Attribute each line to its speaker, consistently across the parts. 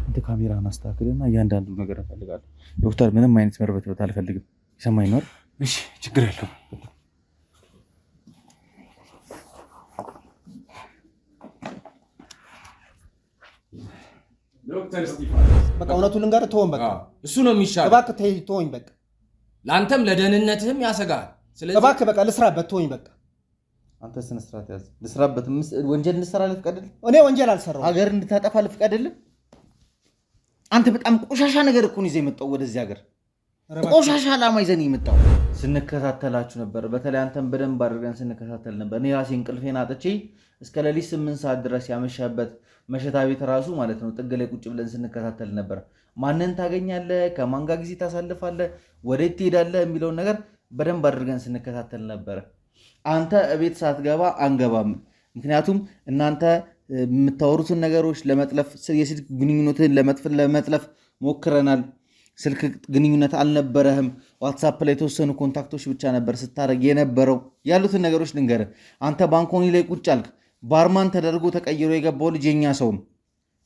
Speaker 1: انت ካሜራውን አስተካክልና እያንዳንዱ ነገር እፈልጋለሁ ዶክተር ምንም አይነት መርበትበት አልፈልግም ይሰማኝ ነው እሺ ችግር የለውም
Speaker 2: ዶክተር ስቲፋኖስ
Speaker 3: በቃ እውነቱን ልንገርህ ተወን በቃ
Speaker 2: እሱ ነው የሚሻለው
Speaker 3: እባክህ ተወኝ በቃ
Speaker 2: ላንተም ለደህንነትህም ያሰጋል ስለዚህ
Speaker 3: እባክህ በቃ ልስራበት ተወኝ በቃ
Speaker 1: አንተ ስነ ስርዓት ያዝ ልስራበት ወንጀል እንድሰራ ልፍቀድልህ
Speaker 3: እኔ ወንጀል አልሰራሁም
Speaker 1: ሀገር እንድታጠፋ ልፍቀድልህ አንተ በጣም ቆሻሻ ነገር እኮ ነው ይዘህ የመጣው ወደዚህ ሀገር ቆሻሻ ዓላማ ይዘን የመጣው ስንከታተላችሁ ነበር በተለይ አንተም በደንብ አድርገን ስንከታተል ነበር እኔ ራሴ እንቅልፌን አጥቼ እስከ ሌሊት 8 ሰዓት ድረስ ያመሻበት መሸታ ቤት ራሱ ማለት ነው ጥግ ላይ ቁጭ ብለን ስንከታተል ነበር ማንን ታገኛለህ ከማን ጋር ጊዜ ታሳልፋለህ ወዴት ትሄዳለህ የሚለውን ነገር በደንብ አድርገን ስንከታተል ነበር አንተ እቤት ሳትገባ አንገባም ምክንያቱም እናንተ የምታወሩትን ነገሮች ለመጥለፍ የስልክ ግንኙነትን ለመጥለፍ ሞክረናል ስልክ ግንኙነት አልነበረህም ዋትስአፕ ላይ የተወሰኑ ኮንታክቶች ብቻ ነበር ስታረግ የነበረው ያሉትን ነገሮች ልንገርህ አንተ ባንኮኒ ላይ ቁጭ አልክ ባርማን ተደርጎ ተቀይሮ የገባው ልጅ የኛ ሰው ነው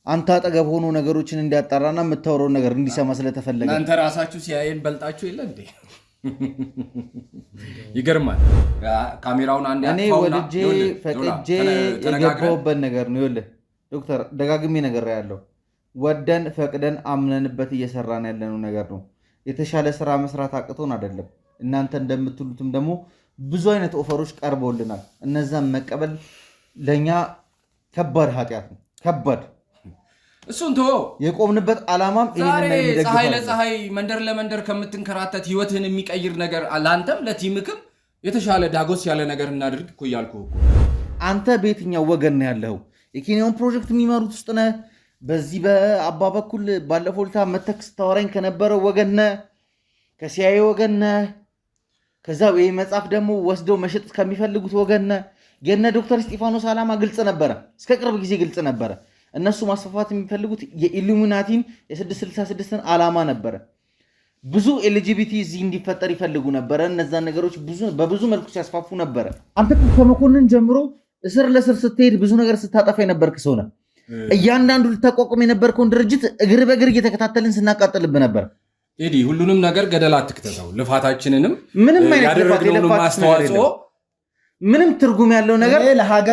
Speaker 1: አንተ አጠገብ ሆኖ ነገሮችን እንዲያጣራና የምታወራው ነገር እንዲሰማ ስለተፈለገ
Speaker 2: እናንተ ራሳችሁ ሲያየን በልጣችሁ የለ እንዴ ይገርማል ካሜራውን አንድ ያፋውና
Speaker 1: እኔ ወድጄ ፈቅጄ የገባውበት ነገር ነው ይኸውልህ ዶክተር ደጋግሜ ነገር ያለው ወደን ፈቅደን አምነንበት እየሰራን ያለነው ነገር ነው የተሻለ ስራ መስራት አቅቶን አይደለም እናንተ እንደምትሉትም ደግሞ ብዙ አይነት ኦፈሮች ቀርበውልናል እነዛን መቀበል ለኛ ከባድ ኃጢያት ነው ከባድ
Speaker 2: እሱን ተው
Speaker 1: የቆምንበት ዓላማም
Speaker 2: ይሄንን ነው ፀሐይ ለፀሐይ መንደር ለመንደር ከምትንከራተት ህይወትህን የሚቀይር ነገር ለአንተም ለቲምክም የተሻለ ዳጎስ ያለ ነገር እናድርግ እኮ ያልኩህ እኮ
Speaker 1: አንተ በየትኛው ወገን ነው ያለው የኬንያውን ፕሮጀክት የሚመሩት ውስጥ ነህ በዚህ በአባ በኩል ባለፈው ልታ መተክ ስታወራኝ ከነበረው ወገን ነህ ከሲአይኤ ወገን ነህ ከዛው ይሄ መጽሐፍ ደግሞ ወስደው መሸጥ ከሚፈልጉት ወገን ነህ የነ ዶክተር ስቲፋኖስ ዓላማ ግልጽ ነበረ እስከ ቅርብ ጊዜ ግልጽ ነበረ እነሱ ማስፋፋት የሚፈልጉት የኢሉሚናቲን የ666ን ዓላማ ነበረ ብዙ ኤልጂቢቲ እዚህ እንዲፈጠር ይፈልጉ ነበረ እነዛን ነገሮች በብዙ መልኩ ሲያስፋፉ ነበረ አንተ ከመኮንን ጀምሮ እስር ለስር ስትሄድ ብዙ ነገር ስታጠፋ የነበርክ ሰው ነህ እያንዳንዱ ልታቋቁም የነበርከውን ድርጅት እግር በእግር እየተከታተልን ስናቃጥልብህ ነበር
Speaker 2: ኤዲ ሁሉንም ነገር ገደል አትክተተው ልፋታችንንም
Speaker 1: ምንም አይነት
Speaker 2: ማስተዋጽኦ
Speaker 1: ምንም ትርጉም ያለው ነገር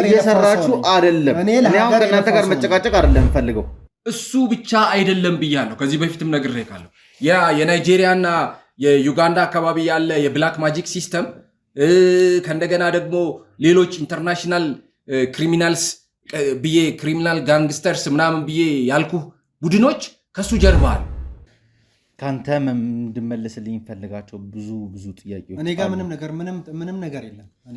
Speaker 1: እየሰራችሁ አይደለም እኔ አሁን ከእናንተ ጋር መጨቃጨቅ አይደለም ፈልገው
Speaker 2: እሱ ብቻ አይደለም ብያለሁ ከዚህ በፊትም ነግሬካለሁ የናይጄሪያና የዩጋንዳ አካባቢ ያለ የብላክ ማጂክ ሲስተም ከእንደገና ደግሞ ሌሎች ኢንተርናሽናል ክሪሚናልስ ብዬ ክሪሚናል ጋንግስተርስ ምናምን ብዬ ያልኩህ ቡድኖች ከሱ ጀርባ አሉ
Speaker 1: ካንተ እንድመለስልኝ ፈልጋቸው ብዙ ጥያቄዎች
Speaker 3: እኔ ጋር ምንም ነገር የለም እኔ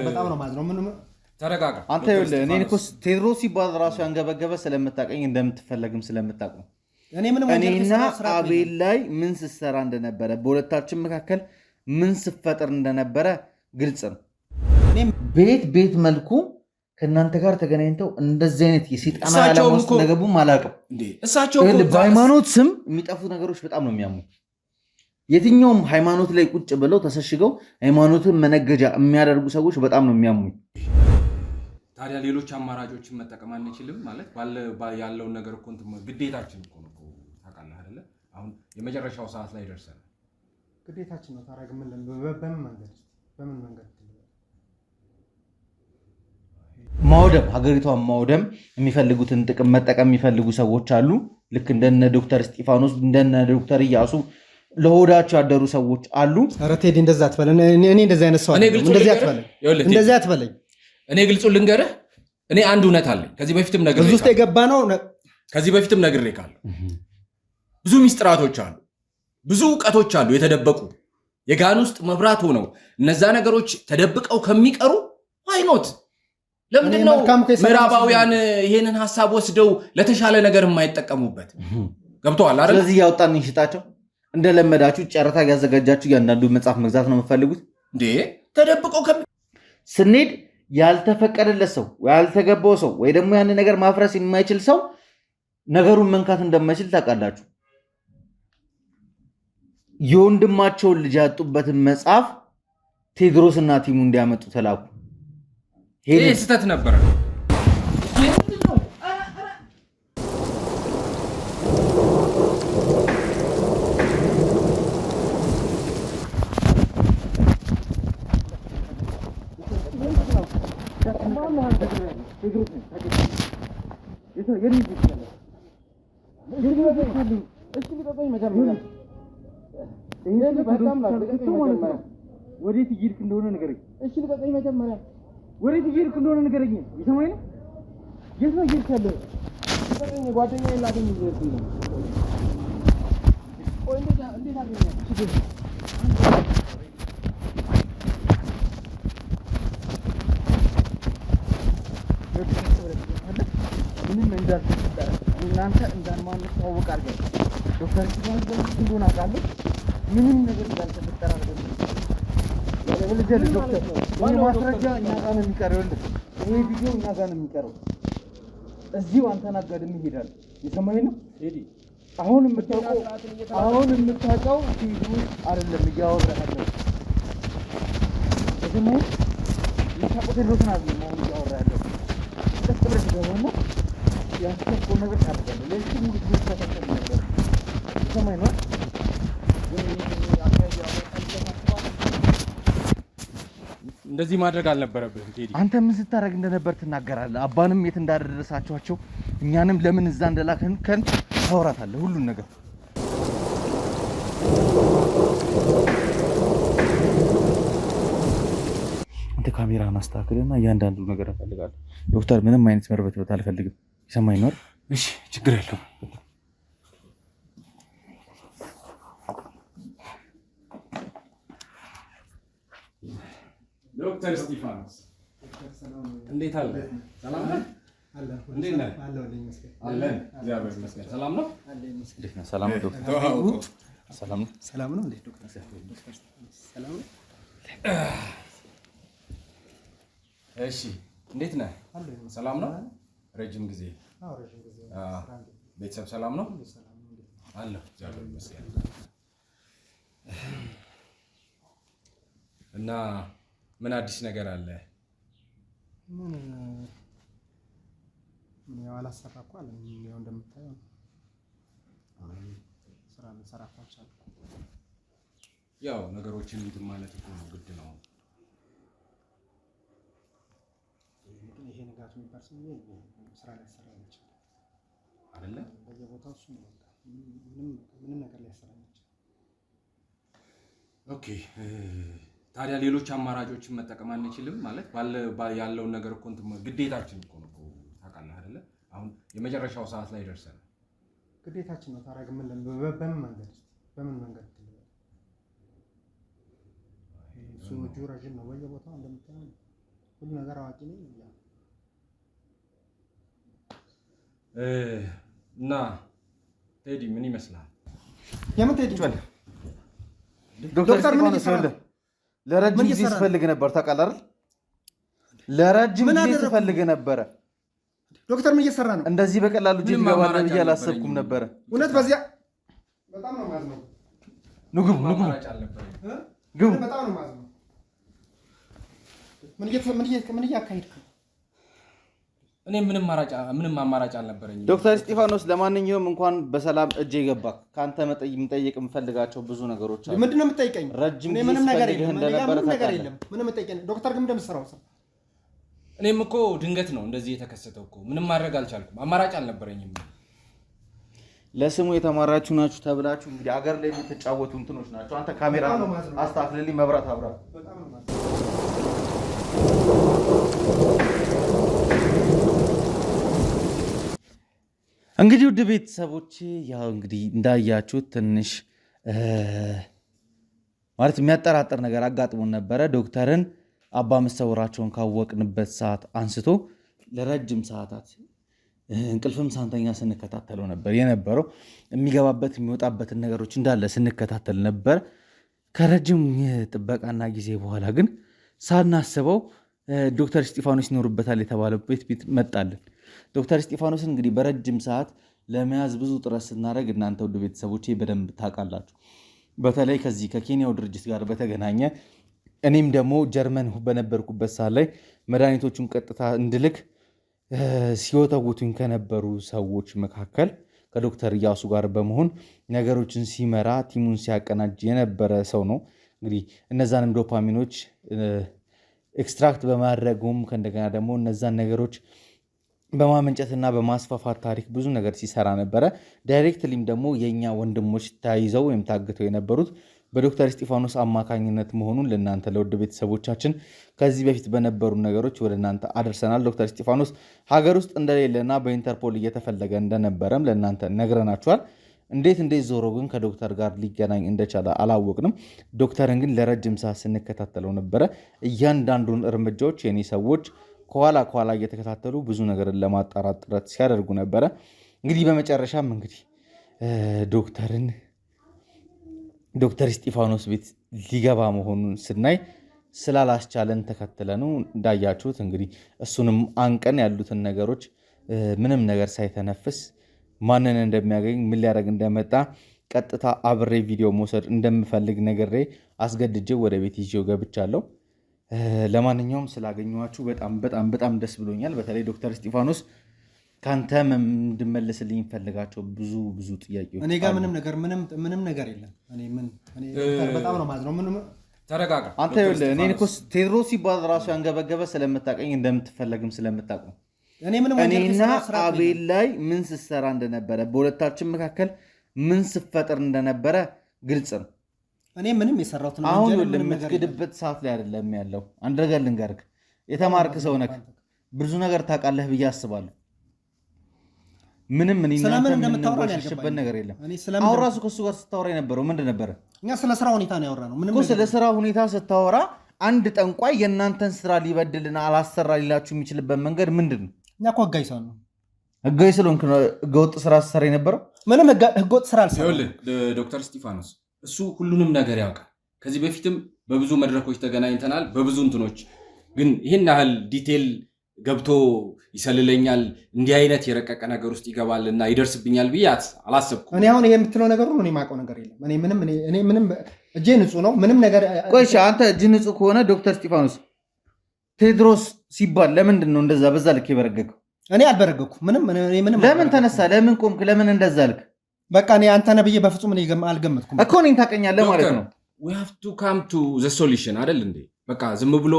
Speaker 3: በጣም ነው ማለት ነው
Speaker 2: ተረጋጋ
Speaker 1: አንተ ይኸውልህ እኔ እኮ ቴድሮስ ሲባል ራሱ ያንገበገበ ስለምታቀኝ እንደምትፈለግም ስለምታቀኝ እኔና አቤል ላይ ምን ስትሰራ እንደነበረ በሁለታችን መካከል ምን ስትፈጥር እንደነበረ ግልጽ ነው ቤት መልኩ ከእናንተ ጋር ተገናኝተው እንደዚህ አይነት የሰይጣን ዓላማ ውስጥ እንደገቡም አላውቅም
Speaker 2: እሳቸው
Speaker 1: በሃይማኖት ስም የሚጠፉ ነገሮች በጣም ነው የሚያሙ የትኛውም ሃይማኖት ላይ ቁጭ ብለው ተሰሽገው ሃይማኖትን መነገጃ የሚያደርጉ ሰዎች በጣም ነው የሚያሙ
Speaker 2: ታዲያ ሌሎች አማራጮችን መጠቀም አንችልም ማለት ያለውን ነገር እኮ ግዴታችን እኮ ነው ታውቃለህ አይደለ አሁን የመጨረሻው ሰዓት ላይ ደርሰናል
Speaker 3: ግዴታችን ነው ታረግ በምን መንገድ
Speaker 1: ማውደም ሀገሪቷን ማውደም የሚፈልጉትን ጥቅም መጠቀም የሚፈልጉ ሰዎች አሉ ልክ እንደነ ዶክተር ስቲፋኖስ እንደነ ዶክተር ኢያሱ ለሆዳቸው ያደሩ ሰዎች አሉ
Speaker 3: ኧረ ቴዲ እንደዛ አትበለኝ እኔ እንደዛ አይነት ሰው አይደለም እንደዛ አትበለኝ
Speaker 2: እኔ ግልጹን ልንገርህ እኔ አንድ እውነት አለኝ ከዚህ በፊትም ነግሬካለሁ
Speaker 3: ውስጥ የገባ ነው
Speaker 2: ከዚህ በፊትም ነግሬካለሁ ብዙ ሚስጥራቶች አሉ ብዙ ዕውቀቶች አሉ የተደበቁ የጋን ውስጥ መብራት ሆነው እነዛ ነገሮች ተደብቀው ከሚቀሩ ዋይኖት ለምንድነው ምዕራባውያን ይሄንን ሐሳብ ወስደው ለተሻለ ነገር የማይጠቀሙበት ገብቷል አይደል
Speaker 1: ስለዚህ ያወጣን እንሽጣቸው እንደለመዳችሁ ጨረታ ያዘጋጃችሁ ያንዳንዱ መጽሐፍ መግዛት ነው የምትፈልጉት
Speaker 2: እንዴ ተደብቀው
Speaker 1: ስንሄድ ያልተፈቀደለት ሰው ያልተገባው ሰው ወይ ደግሞ ያን ነገር ማፍረስ የማይችል ሰው ነገሩን መንካት እንደማይችል ታውቃላችሁ የወንድማቸውን ልጅ ያጡበትን መጽሐፍ ቴዎድሮስና ቲሙ እንዲያመጡ ተላኩ።
Speaker 2: ይሄ ስህተት ነበረ።
Speaker 1: ወዴት እየሄድክ እንደሆነ ንገረኝ። እሺ ልቀቀኝ መጀመሪያ። ወዴት እየሄድክ እንደሆነ ንገረኝ። የሰማኝ ነው። የት ነው እየሄድክ ያለው? ልቀቀኝ። ጓደኛዬን ላገኝ እየሄድኩ ነው። ቆይ እንዴት አገኘህ? ምንም እንዳልተፈጠረ እናንተ እንዳልማንተዋወቅ አድርገን ዶክተር ሲባል እንደሆነ አውቃለሁ። ምንም ነገር እንዳልተፈጠረ አድርገን ማስረጃ እኛ ጋር ነው የሚቀረው። ይሄ ቪዲዮ እኛ ጋር ነው የሚቀረው። እዚሁ አንተን አጋድሜ እሄዳለሁ። የሰማኸኝ ነው? አሁን የምታውቀው ፊልሙ አይደለም እያወራህ ያለው። የሰማኸኝ የምታውቀው ቴሌቪዥን አይደለም አሁን እያወራህ ያለው። ተቀብለህ ገባና ያስከፈው ነገር ታደርጋለህ። ለዚህ ሙሉ ትምህርት ተከታተል ነበር። የሰማኸኝ ነው?
Speaker 2: እንደዚህ ማድረግ አልነበረብህም ቴዲ።
Speaker 1: አንተ ምን ስታደርግ እንደነበር ትናገራለህ። አባንም የት እንዳደረሳቸዋቸው እኛንም ለምን እዛ እንደላከን ታወራታለህ ሁሉን ነገር። አንተ ካሜራን አስተካክልና እያንዳንዱ ነገር እፈልጋለሁ። ዶክተር ምንም አይነት መርበትበት አልፈልግም። ይሰማኝ ነው?
Speaker 2: እሺ ችግር የለውም። ዶክተር እስጢፋኖስ እንዴት አለ? ሰላም ነህ? እንዴት ነህ? አለን እግዚአብሔር ይመስገን። ሰላም ነው?
Speaker 1: እንዴት ነህ? ሰላም ነው ዶክተር? ሰላም ነው?
Speaker 3: ሰላም ነው? እንዴት ዶክተር? ሰላም ነው?
Speaker 2: እሺ እንዴት ነህ? ሰላም ነው? ረጅም ጊዜ ቤተሰብ ሰላም ነው? አለሁ እግዚአብሔር ይመስገን። እና ምን አዲስ ነገር አለ?
Speaker 3: ምን ያው አላሰራ እኮ አለ። ያው እንደምታየው ስራ ልንሰራፋች አለ።
Speaker 2: ያው ነገሮችን እንትን ማለት እኮ ነው፣ ግድ ነው።
Speaker 3: ይሄ ንጋቱ የሚባል ሰው ስራ ሊያሰራ ይችላል
Speaker 2: አይደለ?
Speaker 3: በየቦታው እሱ ነው። ምንም ነገር ሊያሰራ ይችላል።
Speaker 2: ኦኬ ታዲያ ሌሎች አማራጮችን መጠቀም አንችልም ማለት ያለውን ነገር እኮ እንትን ግዴታችን እኮ ነው። ታውቃለህ አይደለ? አሁን የመጨረሻው ሰዓት ላይ ደርሰናል።
Speaker 3: ግዴታችን ነው። ታዲያ በምን መንገድ እሱ እጁ ረዥም ነው። በየቦታው እንደምታየው ሁሉ ነገር አዋቂ ነው
Speaker 2: እና ቴዲ ምን ይመስላል?
Speaker 3: የምን ቴዲ?
Speaker 1: ዶክተር ምን ይሰራል? ለረጅም ጊዜ ስፈልግ ነበር። ታውቃለህ አይደል? ለረጅም ጊዜ ስፈልግ ነበር።
Speaker 3: ዶክተር ምን እየሰራ ነው?
Speaker 1: እንደዚህ በቀላሉ እጅ ይገባል ብዬ አላሰብኩም ነበር።
Speaker 3: እውነት በዚያ በጣም ነው ማዝነው።
Speaker 1: ንጉብ ግቡ።
Speaker 3: በጣም ነው ማዝነው። ምን እያካሄድክ ነው?
Speaker 2: እኔ ምንም አማራጭ አልነበረኝም።
Speaker 1: ዶክተር እስጢፋኖስ ለማንኛውም እንኳን በሰላም እጄ ገባ። ካንተ መጠየቅ የምፈልጋቸው ብዙ ነገሮች አሉ።
Speaker 3: ምንድነው የምትጠይቀኝ?
Speaker 1: ረጅም ጊዜ ስፈልግህ እንደነበረ ታውቃለህ።
Speaker 3: ምንም የምትጠይቀኝ ዶክተር ግን እንደምትሰራው ሰው
Speaker 2: እኔም እኮ ድንገት ነው እንደዚህ የተከሰተው እኮ ምንም ማድረግ አልቻልኩም። አማራጭ አልነበረኝም።
Speaker 1: ለስሙ የተማራችሁ ናችሁ ተብላችሁ እንግዲህ አገር ላይ የምትጫወቱ እንትኖች ናቸው። አንተ ካሜራ አስተካክልልኝ፣ መብራት አብራ። እንግዲህ ውድ ቤተሰቦች ያው እንግዲህ እንዳያችሁት ትንሽ ማለት የሚያጠራጥር ነገር አጋጥሞን ነበረ። ዶክተርን አባ መሰወራቸውን ካወቅንበት ሰዓት አንስቶ ለረጅም ሰዓታት እንቅልፍም ሳንተኛ ስንከታተለው ነበር የነበረው። የሚገባበት የሚወጣበትን ነገሮች እንዳለ ስንከታተል ነበር። ከረጅም የጥበቃና ጊዜ በኋላ ግን ሳናስበው ዶክተር እስጢፋኖስ ይኖሩበታል የተባለበት ቤት መጣልን። ዶክተር እስጢፋኖስን እንግዲህ በረጅም ሰዓት ለመያዝ ብዙ ጥረት ስናደርግ እናንተ ውድ ቤተሰቦቼ በደንብ ታውቃላችሁ። በተለይ ከዚህ ከኬንያው ድርጅት ጋር በተገናኘ እኔም ደግሞ ጀርመን በነበርኩበት ሰዓት ላይ መድኃኒቶቹን ቀጥታ እንድልክ ሲወተውቱኝ ከነበሩ ሰዎች መካከል ከዶክተር እያሱ ጋር በመሆን ነገሮችን ሲመራ ቲሙን ሲያቀናጅ የነበረ ሰው ነው። እንግዲህ እነዛንም ዶፓሚኖች ኤክስትራክት በማድረጉም ከእንደገና ደግሞ እነዛን ነገሮች በማመንጨትና በማስፋፋት ታሪክ ብዙ ነገር ሲሰራ ነበረ። ዳይሬክትሊም ደግሞ የእኛ ወንድሞች ተይዘው ወይም ታግተው የነበሩት በዶክተር እስጢፋኖስ አማካኝነት መሆኑን ለእናንተ ለውድ ቤተሰቦቻችን ከዚህ በፊት በነበሩ ነገሮች ወደ እናንተ አደርሰናል። ዶክተር እስጢፋኖስ ሀገር ውስጥ እንደሌለና በኢንተርፖል እየተፈለገ እንደነበረም ለእናንተ ነግረናችኋል። እንዴት ዞሮ ግን ከዶክተር ጋር ሊገናኝ እንደቻለ አላወቅንም። ዶክተርን ግን ለረጅም ሰዓት ስንከታተለው ነበረ። እያንዳንዱን እርምጃዎች የኔ ሰዎች ከኋላ እየተከታተሉ ብዙ ነገርን ለማጣራት ጥረት ሲያደርጉ ነበረ። እንግዲህ በመጨረሻም እንግዲህ ዶክተር እስጢፋኖስ ቤት ሊገባ መሆኑን ስናይ ስላላስቻለን ተከትለኑ እንዳያችሁት እንግዲህ እሱንም አንቀን ያሉትን ነገሮች ምንም ነገር ሳይተነፍስ ማንን እንደሚያገኝ ምን ሊያደርግ እንደመጣ ቀጥታ አብሬ ቪዲዮ መውሰድ እንደምፈልግ ነግሬ አስገድጄ ወደ ቤት ይዤው ገብቻለሁ። ለማንኛውም ስላገኘኋችሁ በጣም ደስ ብሎኛል። በተለይ ዶክተር እስጢፋኖስ ከአንተ እንድመልስልኝ ፈልጋቸው ብዙ ጥያቄዎች
Speaker 3: እኔ ጋር ምንም ነገር የለም። በጣም ነው ማዝነው።
Speaker 2: ተረጋጋ
Speaker 1: አንተ። እኔን እኮ ቴድሮስ ሲባል ራሱ ያንገበገበ ስለምታቀኝ እንደምትፈለግም ስለምታቅ ነው። እኔና አቤል ላይ ምን ስትሰራ እንደነበረ በሁለታችን መካከል ምን ስትፈጥር እንደነበረ ግልጽ ነው።
Speaker 3: እኔ ምንም የሰራሁት ነው።
Speaker 1: አሁን የምትክድበት ሰዓት ላይ አይደለም ያለው። አንድ ነገር ልንገርህ፣ የተማርክ ሰው ነህ፣ ብዙ ነገር ታውቃለህ ብዬ አስባለሁ። ምንም እንደምታወራሽበት ነገር የለም። አሁን ራሱ ከእሱ ጋር ስታወራ የነበረው ምንድን ነበረ?
Speaker 3: እኛ ስለ ስራ ሁኔታ ነው ያወራነው።
Speaker 1: ስለ ስራ ሁኔታ ስታወራ አንድ ጠንቋይ የእናንተን ስራ ሊበድልና አላሰራ ሊላችሁ የሚችልበት መንገድ ምንድን ነው?
Speaker 3: እኛ እኮ ህጋዊ ሰው ነው።
Speaker 1: ህጋዊ ስለሆንክ ህገወጥ ስራ ስትሰራ የነበረው?
Speaker 3: ምንም ህገወጥ ስራ አልሰራም።
Speaker 2: ዶክተር እስጢፋኖስ እሱ ሁሉንም ነገር ያውቃል። ከዚህ በፊትም በብዙ መድረኮች ተገናኝተናል፣ በብዙ እንትኖች። ግን ይህን ያህል ዲቴል ገብቶ ይሰልለኛል፣ እንዲህ አይነት የረቀቀ ነገር ውስጥ ይገባልና ይደርስብኛል ብዬ አላሰብኩም።
Speaker 3: እኔ አሁን ይሄ የምትለው ነገር ሁሉ እኔ የማውቀው ነገር የለም። እኔ ምንም እጄ ንጹህ ነው። ምንም ነገር
Speaker 1: ቆይ፣ አንተ እጅ ንጹህ ከሆነ ዶክተር እስጢፋኖስ ቴድሮስ ሲባል ለምንድን ነው እንደዛ በዛ ልክ የበረገገው?
Speaker 3: እኔ አልበረገኩም።
Speaker 1: ለምን ተነሳ? ለምን ቆምክ? ለምን እንደዛ ልክ?
Speaker 3: በቃ እኔ አንተ ነህ ብዬ በፍጹም አልገመትኩም
Speaker 1: እኮ። እኔን ታውቀኛለህ ማለት ነው።
Speaker 2: we have to come to the solution አይደል እንዴ? በቃ ዝም ብሎ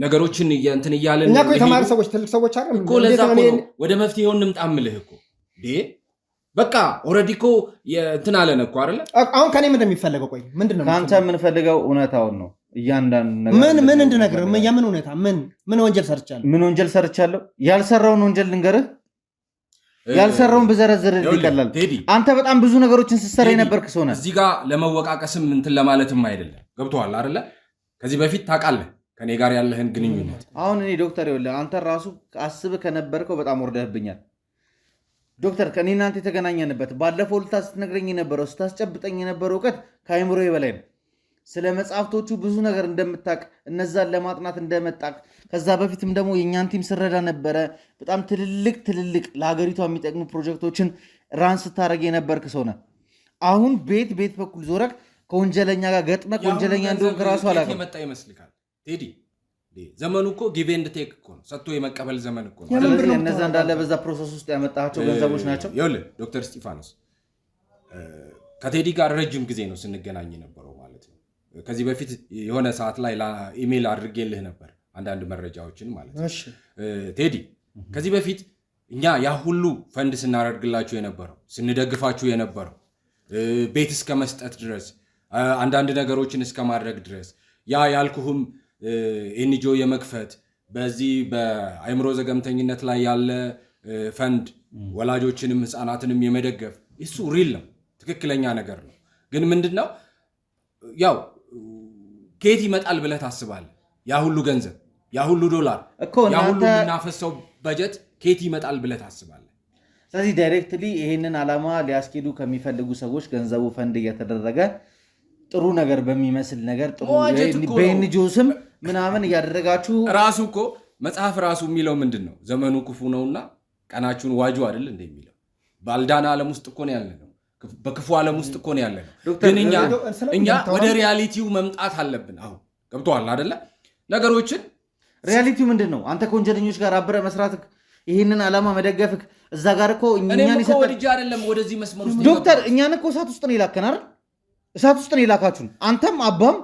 Speaker 2: ነገሮችን እንትን እያለን
Speaker 3: እኛ እኮ የተማሩ ሰዎች ትልቅ ሰዎች አይደል
Speaker 2: እኮ። ለዛ እኮ ነው ወደ መፍትሄው እንምጣምልህ እኮ በቃ ኦልሬዲ እኮ እንትን አለን እኮ አይደል?
Speaker 3: አሁን ከኔ ምንድን ነው የሚፈልገው? ቆይ ምንድን ነው
Speaker 1: ከአንተ የምንፈልገው? እውነታውን ነው። እያንዳንዱ ነገር
Speaker 3: ምን እንድነግርህ? የምን እውነታ? ምን ወንጀል ሰርቻለሁ?
Speaker 1: ምን ወንጀል ሰርቻለሁ? ያልሰራውን ወንጀል ልንገርህ? ያልሰራውን በዘረዝር ይቀላል። አንተ በጣም ብዙ ነገሮችን ስትሰራ የነበርክ ሰው ነህ።
Speaker 2: እዚህ ጋር ለመወቃቀስም እንትን ለማለትም አይደለም። ገብቶሃል አይደለ? ከዚህ በፊት ታውቃለህ ከኔ ጋር ያለህን ግንኙነት።
Speaker 1: አሁን እኔ ዶክተር ይኸውልህ፣ አንተ ራሱ አስብህ ከነበርከው በጣም ወርደህብኛል ዶክተር። ከኔ እናንተ የተገናኘንበት ባለፈው ልታ ስትነግረኝ የነበረው ስታስጨብጠኝ የነበረው እውቀት ከአይምሮዬ በላይ ነው። ስለ መጽሐፍቶቹ ብዙ ነገር እንደምታቅ እነዛን ለማጥናት እንደመጣቅ ከዛ በፊትም ደግሞ የእኛን ቲም ስረዳ ነበረ። በጣም ትልልቅ ለሀገሪቷ የሚጠቅሙ ፕሮጀክቶችን ራን ስታደረግ የነበርክ ሰው ነህ። አሁን ቤት በኩል ዞረክ ከወንጀለኛ ጋር ገጥመክ ወንጀለኛ እንደሆንክ ራሱ አላውቅም።
Speaker 2: የመጣ ይመስልካል ቴዲ? ዘመኑ እኮ ጊቭ ኤንድ ቴክ እኮ ነው፣ ሰጥቶ የመቀበል ዘመን እኮ ነው።
Speaker 1: ስለዚህ እነዛ እንዳለ በዛ ፕሮሰስ ውስጥ ያመጣቸው ገንዘቦች ናቸው።
Speaker 2: ይኸውልህ ዶክተር እስጢፋኖስ ከቴዲ ጋር ረጅም ጊዜ ነው ስንገናኝ ነበረው ማለት ነው። ከዚህ በፊት የሆነ ሰዓት ላይ ኢሜል አድርጌልህ ነበር አንዳንድ መረጃዎችን ማለት ነው። ቴዲ ከዚህ በፊት እኛ ያ ሁሉ ፈንድ ስናደርግላችሁ የነበረው ስንደግፋችሁ የነበረው ቤት እስከ መስጠት ድረስ አንዳንድ ነገሮችን እስከ ማድረግ ድረስ ያ ያልኩህም ኤንጂኦ የመክፈት በዚህ በአእምሮ ዘገምተኝነት ላይ ያለ ፈንድ ወላጆችንም ህፃናትንም የመደገፍ እሱ ሪል ነው፣ ትክክለኛ ነገር ነው። ግን ምንድነው ያው ከየት ይመጣል ብለህ ታስባለህ? ያ ሁሉ ገንዘብ፣ ያ ሁሉ ዶላር፣ ያ ሁሉ የምናፈሰው በጀት ከየት ይመጣል ብለህ ታስባለህ?
Speaker 1: ስለዚህ ዳይሬክትሊ ይሄንን ዓላማ ሊያስኬዱ ከሚፈልጉ ሰዎች ገንዘቡ ፈንድ እየተደረገ ጥሩ ነገር በሚመስል ነገር ጥሩ በኤንጂኦ ስም ምናምን እያደረጋችሁ
Speaker 2: ራሱ እኮ መጽሐፍ ራሱ የሚለው ምንድን ነው? ዘመኑ ክፉ ነውና ቀናችሁን ዋጁ አይደል እንደሚለው ባልዳና ዓለም ውስጥ እኮ ነው ያለነው። በክፉ ዓለም ውስጥ እኮ ነው ያለነው። ግን እኛ ወደ ሪያሊቲው መምጣት አለብን። አሁን ገብቶሃል አይደለ? ነገሮችን
Speaker 1: ሪያሊቲው ምንድን ነው? አንተ ከወንጀለኞች ጋር አብረህ መስራትህ፣ ይህንን ዓላማ መደገፍህ እዛ ጋር እኮ እኛን
Speaker 2: ይሰጣል። ወድጄ አይደለም ወደዚህ መስመር ውስጥ
Speaker 1: ዶክተር፣ እኛን እኮ እሳት ውስጥ ነው የላከን አይደል? እሳት ውስጥ ነው የላካችሁን። አንተም አባም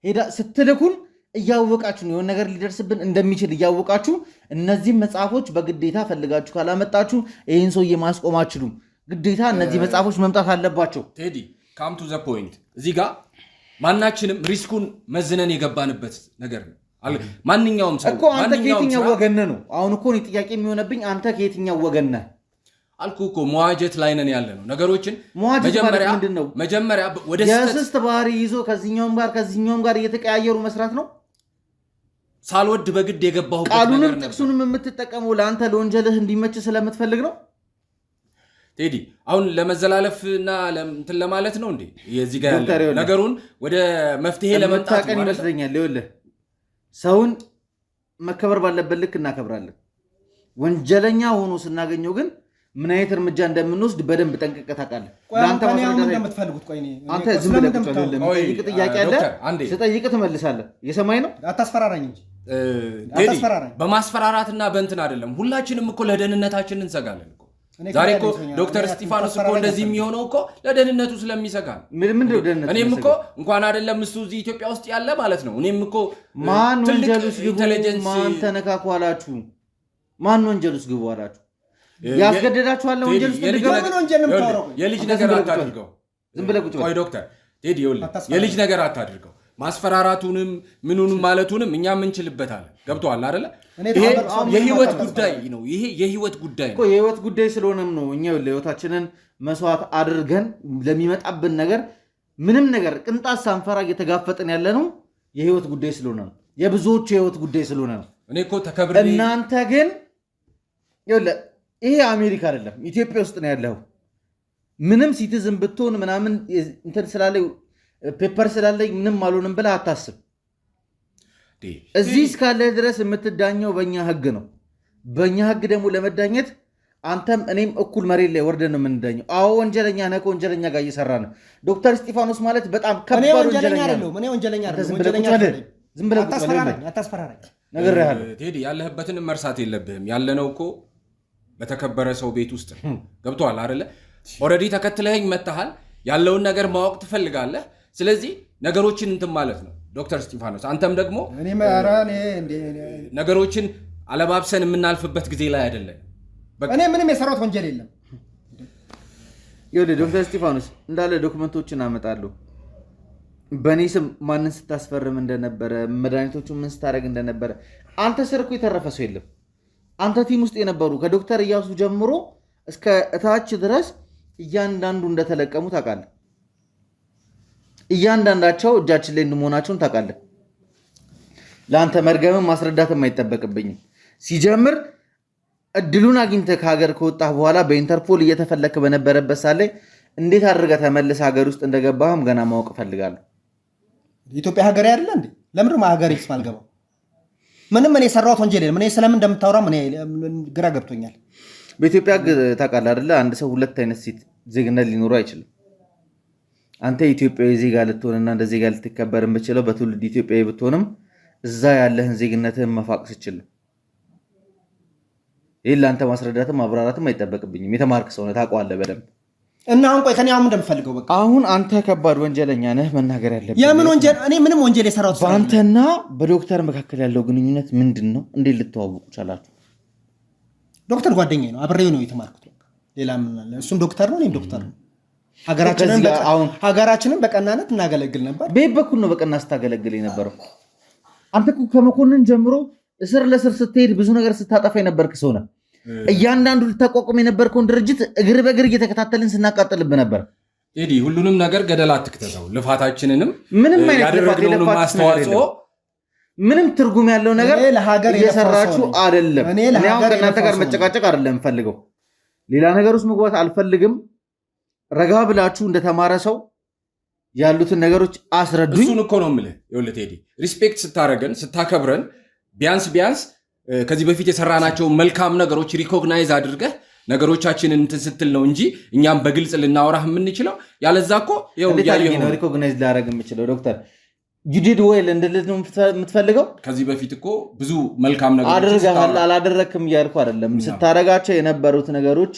Speaker 1: ሄዳ ስትልኩን እያወቃችሁ ነው የሆነ ነገር ሊደርስብን እንደሚችል እያወቃችሁ እነዚህም መጽሐፎች በግዴታ ፈልጋችሁ ካላመጣችሁ ይህን ሰውዬ ማስቆም አትችሉም። ግዴታ እነዚህ መጽሐፎች መምጣት አለባቸው።
Speaker 2: ቴዲ ካም ቱ ዘ ፖይንት። እዚህ ጋር ማናችንም ሪስኩን መዝነን የገባንበት ነገር ነው። ማንኛውም ሰው
Speaker 1: እኮ አንተ ከየትኛው ወገን ነው? አሁን እኮ እኔ ጥያቄ የሚሆነብኝ አንተ ከየትኛው ወገን ነህ?
Speaker 2: አልኩህ እኮ መዋጀት ላይ ነን ያለ ነው። ነገሮችን መጀመሪያ ወደ
Speaker 1: የስስት ባህሪ ይዞ ከዚህኛውም ጋር እየተቀያየሩ መስራት ነው።
Speaker 2: ሳልወድ በግድ የገባሁበት
Speaker 1: ቃሉንም ጥቅሱንም የምትጠቀመው ለአንተ ለወንጀልህ እንዲመች ስለምትፈልግ ነው።
Speaker 2: ቴዲ አሁን ለመዘላለፍና እንትን ለማለት ነው እንዴ? የዚህ ጋር ያለ ነገሩን ወደ መፍትሄ ለመምጣት
Speaker 1: ይመስለኛል። ይኸውልህ ሰውን መከበር ባለበት ልክ እናከብራለን። ወንጀለኛ ሆኖ ስናገኘው ግን ምን አይነት እርምጃ እንደምንወስድ በደንብ ጠንቅቀህ ታውቃለህ። አንተ ዝም ብለህ ቁጭ ብለህ ጠይቅ፣ ጥያቄ አለ ስጠይቅ ትመልሳለህ። እየሰማኝ ነው?
Speaker 3: አታስፈራራኝ እንጂ
Speaker 2: በማስፈራራትና በእንትን አይደለም። ሁላችንም እኮ ለደህንነታችን እንሰጋለን እኮ። ዛሬ እኮ ዶክተር እስጢፋኖስ እኮ እንደዚህ የሚሆነው እኮ ለደህንነቱ ስለሚሰጋ ነው። እኔም እኮ እንኳን አይደለም እሱ እዚህ ኢትዮጵያ ውስጥ ያለ ማለት ነው። እኔም እኮ
Speaker 1: ማን ወንጀል ውስጥ ግቡ፣ ማን ተነካኩ አላችሁ? ማን ወንጀል ውስጥ ግቡ አላችሁ? ያስገደዳችኋል ወንጀል ውስጥ
Speaker 2: የልጅ ነገር አታድርገው።
Speaker 1: ዝም ብለህ ቁጭ
Speaker 2: በል ዶክተር ቴዲ፣ የልጅ ነገር አታድርገው። ማስፈራራቱንም ምኑንም ማለቱንም እኛም እንችልበታለን። ገብቶሃል አይደለ? ይሄ የህይወት ጉዳይ ነው። ይሄ የህይወት ጉዳይ ነው።
Speaker 1: የህይወት ጉዳይ ስለሆነም ነው እኛ ለህይወታችንን መስዋዕት አድርገን ለሚመጣብን ነገር ምንም ነገር ቅንጣት ሳንፈራ እየተጋፈጥን ያለ ነው። የህይወት ጉዳይ ስለሆነ ነው። የብዙዎቹ የህይወት ጉዳይ ስለሆነ ነው።
Speaker 2: እኔ እኮ ተከብሬ
Speaker 1: እናንተ ግን ይሄ አሜሪካ አይደለም ኢትዮጵያ ውስጥ ነው ያለው። ምንም ሲቲዝን ብትሆን ምናምን እንትን ስላለኝ ፔፐር ስላለኝ ምንም አልሆንም ብለህ አታስብ። እዚህ እስካለ ድረስ የምትዳኘው በእኛ ህግ ነው። በእኛ ህግ ደግሞ ለመዳኘት አንተም እኔም እኩል መሬት ላይ ወርደን ነው የምንዳኘው። አዎ ወንጀለኛ ነህ፣ ከወንጀለኛ ጋር እየሰራ ነው። ዶክተር እስጢፋኖስ ማለት በጣም ከባድ ወንጀለኛ ነው። ዝም ብለህ
Speaker 3: አታስፈራራኝ።
Speaker 1: ነግሬሃለሁ
Speaker 2: ቴዲ፣ ያለህበትን መርሳት የለብህም። ያለነው እኮ በተከበረ ሰው ቤት ውስጥ ገብቶሃል አይደለ? ኦልሬዲ ተከትለኸኝ መጥተሃል። ያለውን ነገር ማወቅ ትፈልጋለህ። ስለዚህ ነገሮችን እንትን ማለት ነው ዶክተር እስጢፋኖስ። አንተም ደግሞ ነገሮችን አለባብሰን የምናልፍበት ጊዜ ላይ አይደለም።
Speaker 3: እኔ ምንም የሰራሁት ወንጀል የለም።
Speaker 1: ይኸውልህ ዶክተር እስጢፋኖስ እንዳለ ዶክመንቶችን አመጣለሁ። በእኔ ስም ማንን ስታስፈርም እንደነበረ፣ መድኃኒቶቹ ምን ስታደርግ እንደነበረ። አንተ ስር እኮ የተረፈ ሰው የለም። አንተ ቲም ውስጥ የነበሩ ከዶክተር እያሱ ጀምሮ እስከ እታች ድረስ እያንዳንዱ እንደተለቀሙ ታውቃለህ። እያንዳንዳቸው እጃችን ላይ እንደመሆናቸውን ታውቃለህ። ለአንተ መርገምም ማስረዳትም አይጠበቅብኝም። ሲጀምር እድሉን አግኝተህ ከሀገር ከወጣህ በኋላ በኢንተርፖል እየተፈለክ በነበረበት ሳለ እንዴት አድርገህ ተመልሰህ ሀገር ውስጥ እንደገባህም ገና ማወቅ እፈልጋለሁ።
Speaker 3: ኢትዮጵያ ሀገር አይደለ እንዴ? ለምንድን ነው ሀገር ይስም አልገባው? ምንም እኔ የሰራሁት ወንጀል የለም። እኔ ስለምን እንደምታወራ ግራ ገብቶኛል።
Speaker 1: በኢትዮጵያ ታውቃለህ አይደለ? አንድ ሰው ሁለት አይነት ዜግነት ሊኖረው አይችልም። አንተ ኢትዮጵያዊ ዜጋ ልትሆንና እንደ ዜጋ ልትከበር የምችለው በትውልድ ኢትዮጵያዊ ብትሆንም እዛ ያለህን ዜግነትህን መፋቅ ስችል ነው። ይህን ለአንተ ማስረዳትም ማብራራትም አይጠበቅብኝም። የተማርክ ሰው ነህ፣ ታውቀዋለህ በደንብ።
Speaker 3: እና አሁን ቆይ ከኔ አሁን እንደምፈልገው በቃ
Speaker 1: አሁን አንተ ከባድ ወንጀለኛ ነህ፣ መናገር ያለብህ
Speaker 3: የምን ወንጀል? እኔ ምንም ወንጀል የሰራሁት
Speaker 1: በአንተና በዶክተር መካከል ያለው ግንኙነት ምንድን ነው? እንዴት ልትዋወቁ ቻላችሁ?
Speaker 3: ዶክተር ጓደኛዬ ነው፣ አብሬው ነው የተማርኩት። ሌላ ምን አለ? እሱም ዶክተር ነው፣ እኔም ዶክተር ነው። ሀገራችንን በቀናነት እናገለግል ነበር።
Speaker 1: በየት በኩል ነው በቀና ስታገለግል የነበረው? አንተ እኮ ከመኮንን ጀምሮ እስር ለስር ስትሄድ ብዙ ነገር ስታጠፋ የነበርክ ሰው ነህ። እያንዳንዱ ልታቋቁም የነበርከውን ድርጅት እግር በእግር እየተከታተልን ስናቃጥልብ ነበር።
Speaker 2: ቴዲ፣ ሁሉንም ነገር ገደል አትክተተው። ልፋታችንንም
Speaker 1: ምንም
Speaker 2: ያደረግነውን ማስተዋጽኦ
Speaker 1: ምንም ትርጉም ያለው ነገር እየሰራችሁ አይደለም። እኔ አሁን ከእናንተ ጋር መጨቃጨቅ አይደለም የምፈልገው፣ ሌላ ነገር ውስጥ መግባት አልፈልግም። ረጋ ብላችሁ እንደተማረ ሰው ያሉትን ነገሮች አስረዱኝ።
Speaker 2: እሱን እኮ ነው የምልህ። ይኸውልህ ቴዲ፣ ሪስፔክት ስታረገን ስታከብረን ቢያንስ ከዚህ በፊት የሰራናቸው መልካም ነገሮች ሪኮግናይዝ አድርገህ ነገሮቻችንን እንትን ስትል ነው እንጂ እኛም በግልጽ ልናወራህ የምንችለው። ያለዛ እኮ
Speaker 1: ነው ሪኮግናይዝ ላደርግ የምችለው ዶክተር ዩዲድ ዌል እንድልት ነው የምትፈልገው።
Speaker 2: ከዚህ በፊት እኮ ብዙ መልካም ነገሮች
Speaker 1: አድርገሃል አላደረክም እያልኩ አይደለም። ስታረጋቸው የነበሩት ነገሮች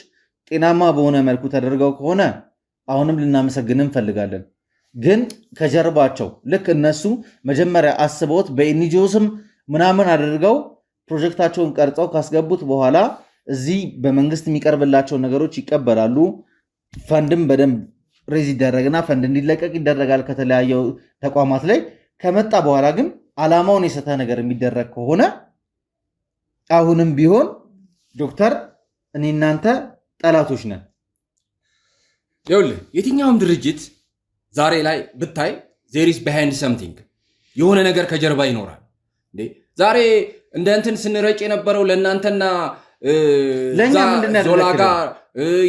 Speaker 1: ጤናማ በሆነ መልኩ ተደርገው ከሆነ አሁንም ልናመሰግን እንፈልጋለን። ግን ከጀርባቸው ልክ እነሱ መጀመሪያ አስበውት በኤንጂኦስም ምናምን አድርገው ፕሮጀክታቸውን ቀርጸው ካስገቡት በኋላ እዚህ በመንግስት የሚቀርብላቸው ነገሮች ይቀበላሉ። ፈንድም በደንብ ሬዝ ይደረግና ፈንድ እንዲለቀቅ ይደረጋል ከተለያዩ ተቋማት ላይ። ከመጣ በኋላ ግን ዓላማውን የሰተ ነገር የሚደረግ ከሆነ አሁንም ቢሆን ዶክተር እኔ እናንተ ጠላቶች ነን።
Speaker 2: ይኸውልህ የትኛውም ድርጅት ዛሬ ላይ ብታይ ዜሪስ ቢሃይንድ ሰምቲንግ የሆነ ነገር ከጀርባ ይኖራል። ዛሬ እንደ እንትን ስንረጭ የነበረው ለእናንተና ዞላ ጋር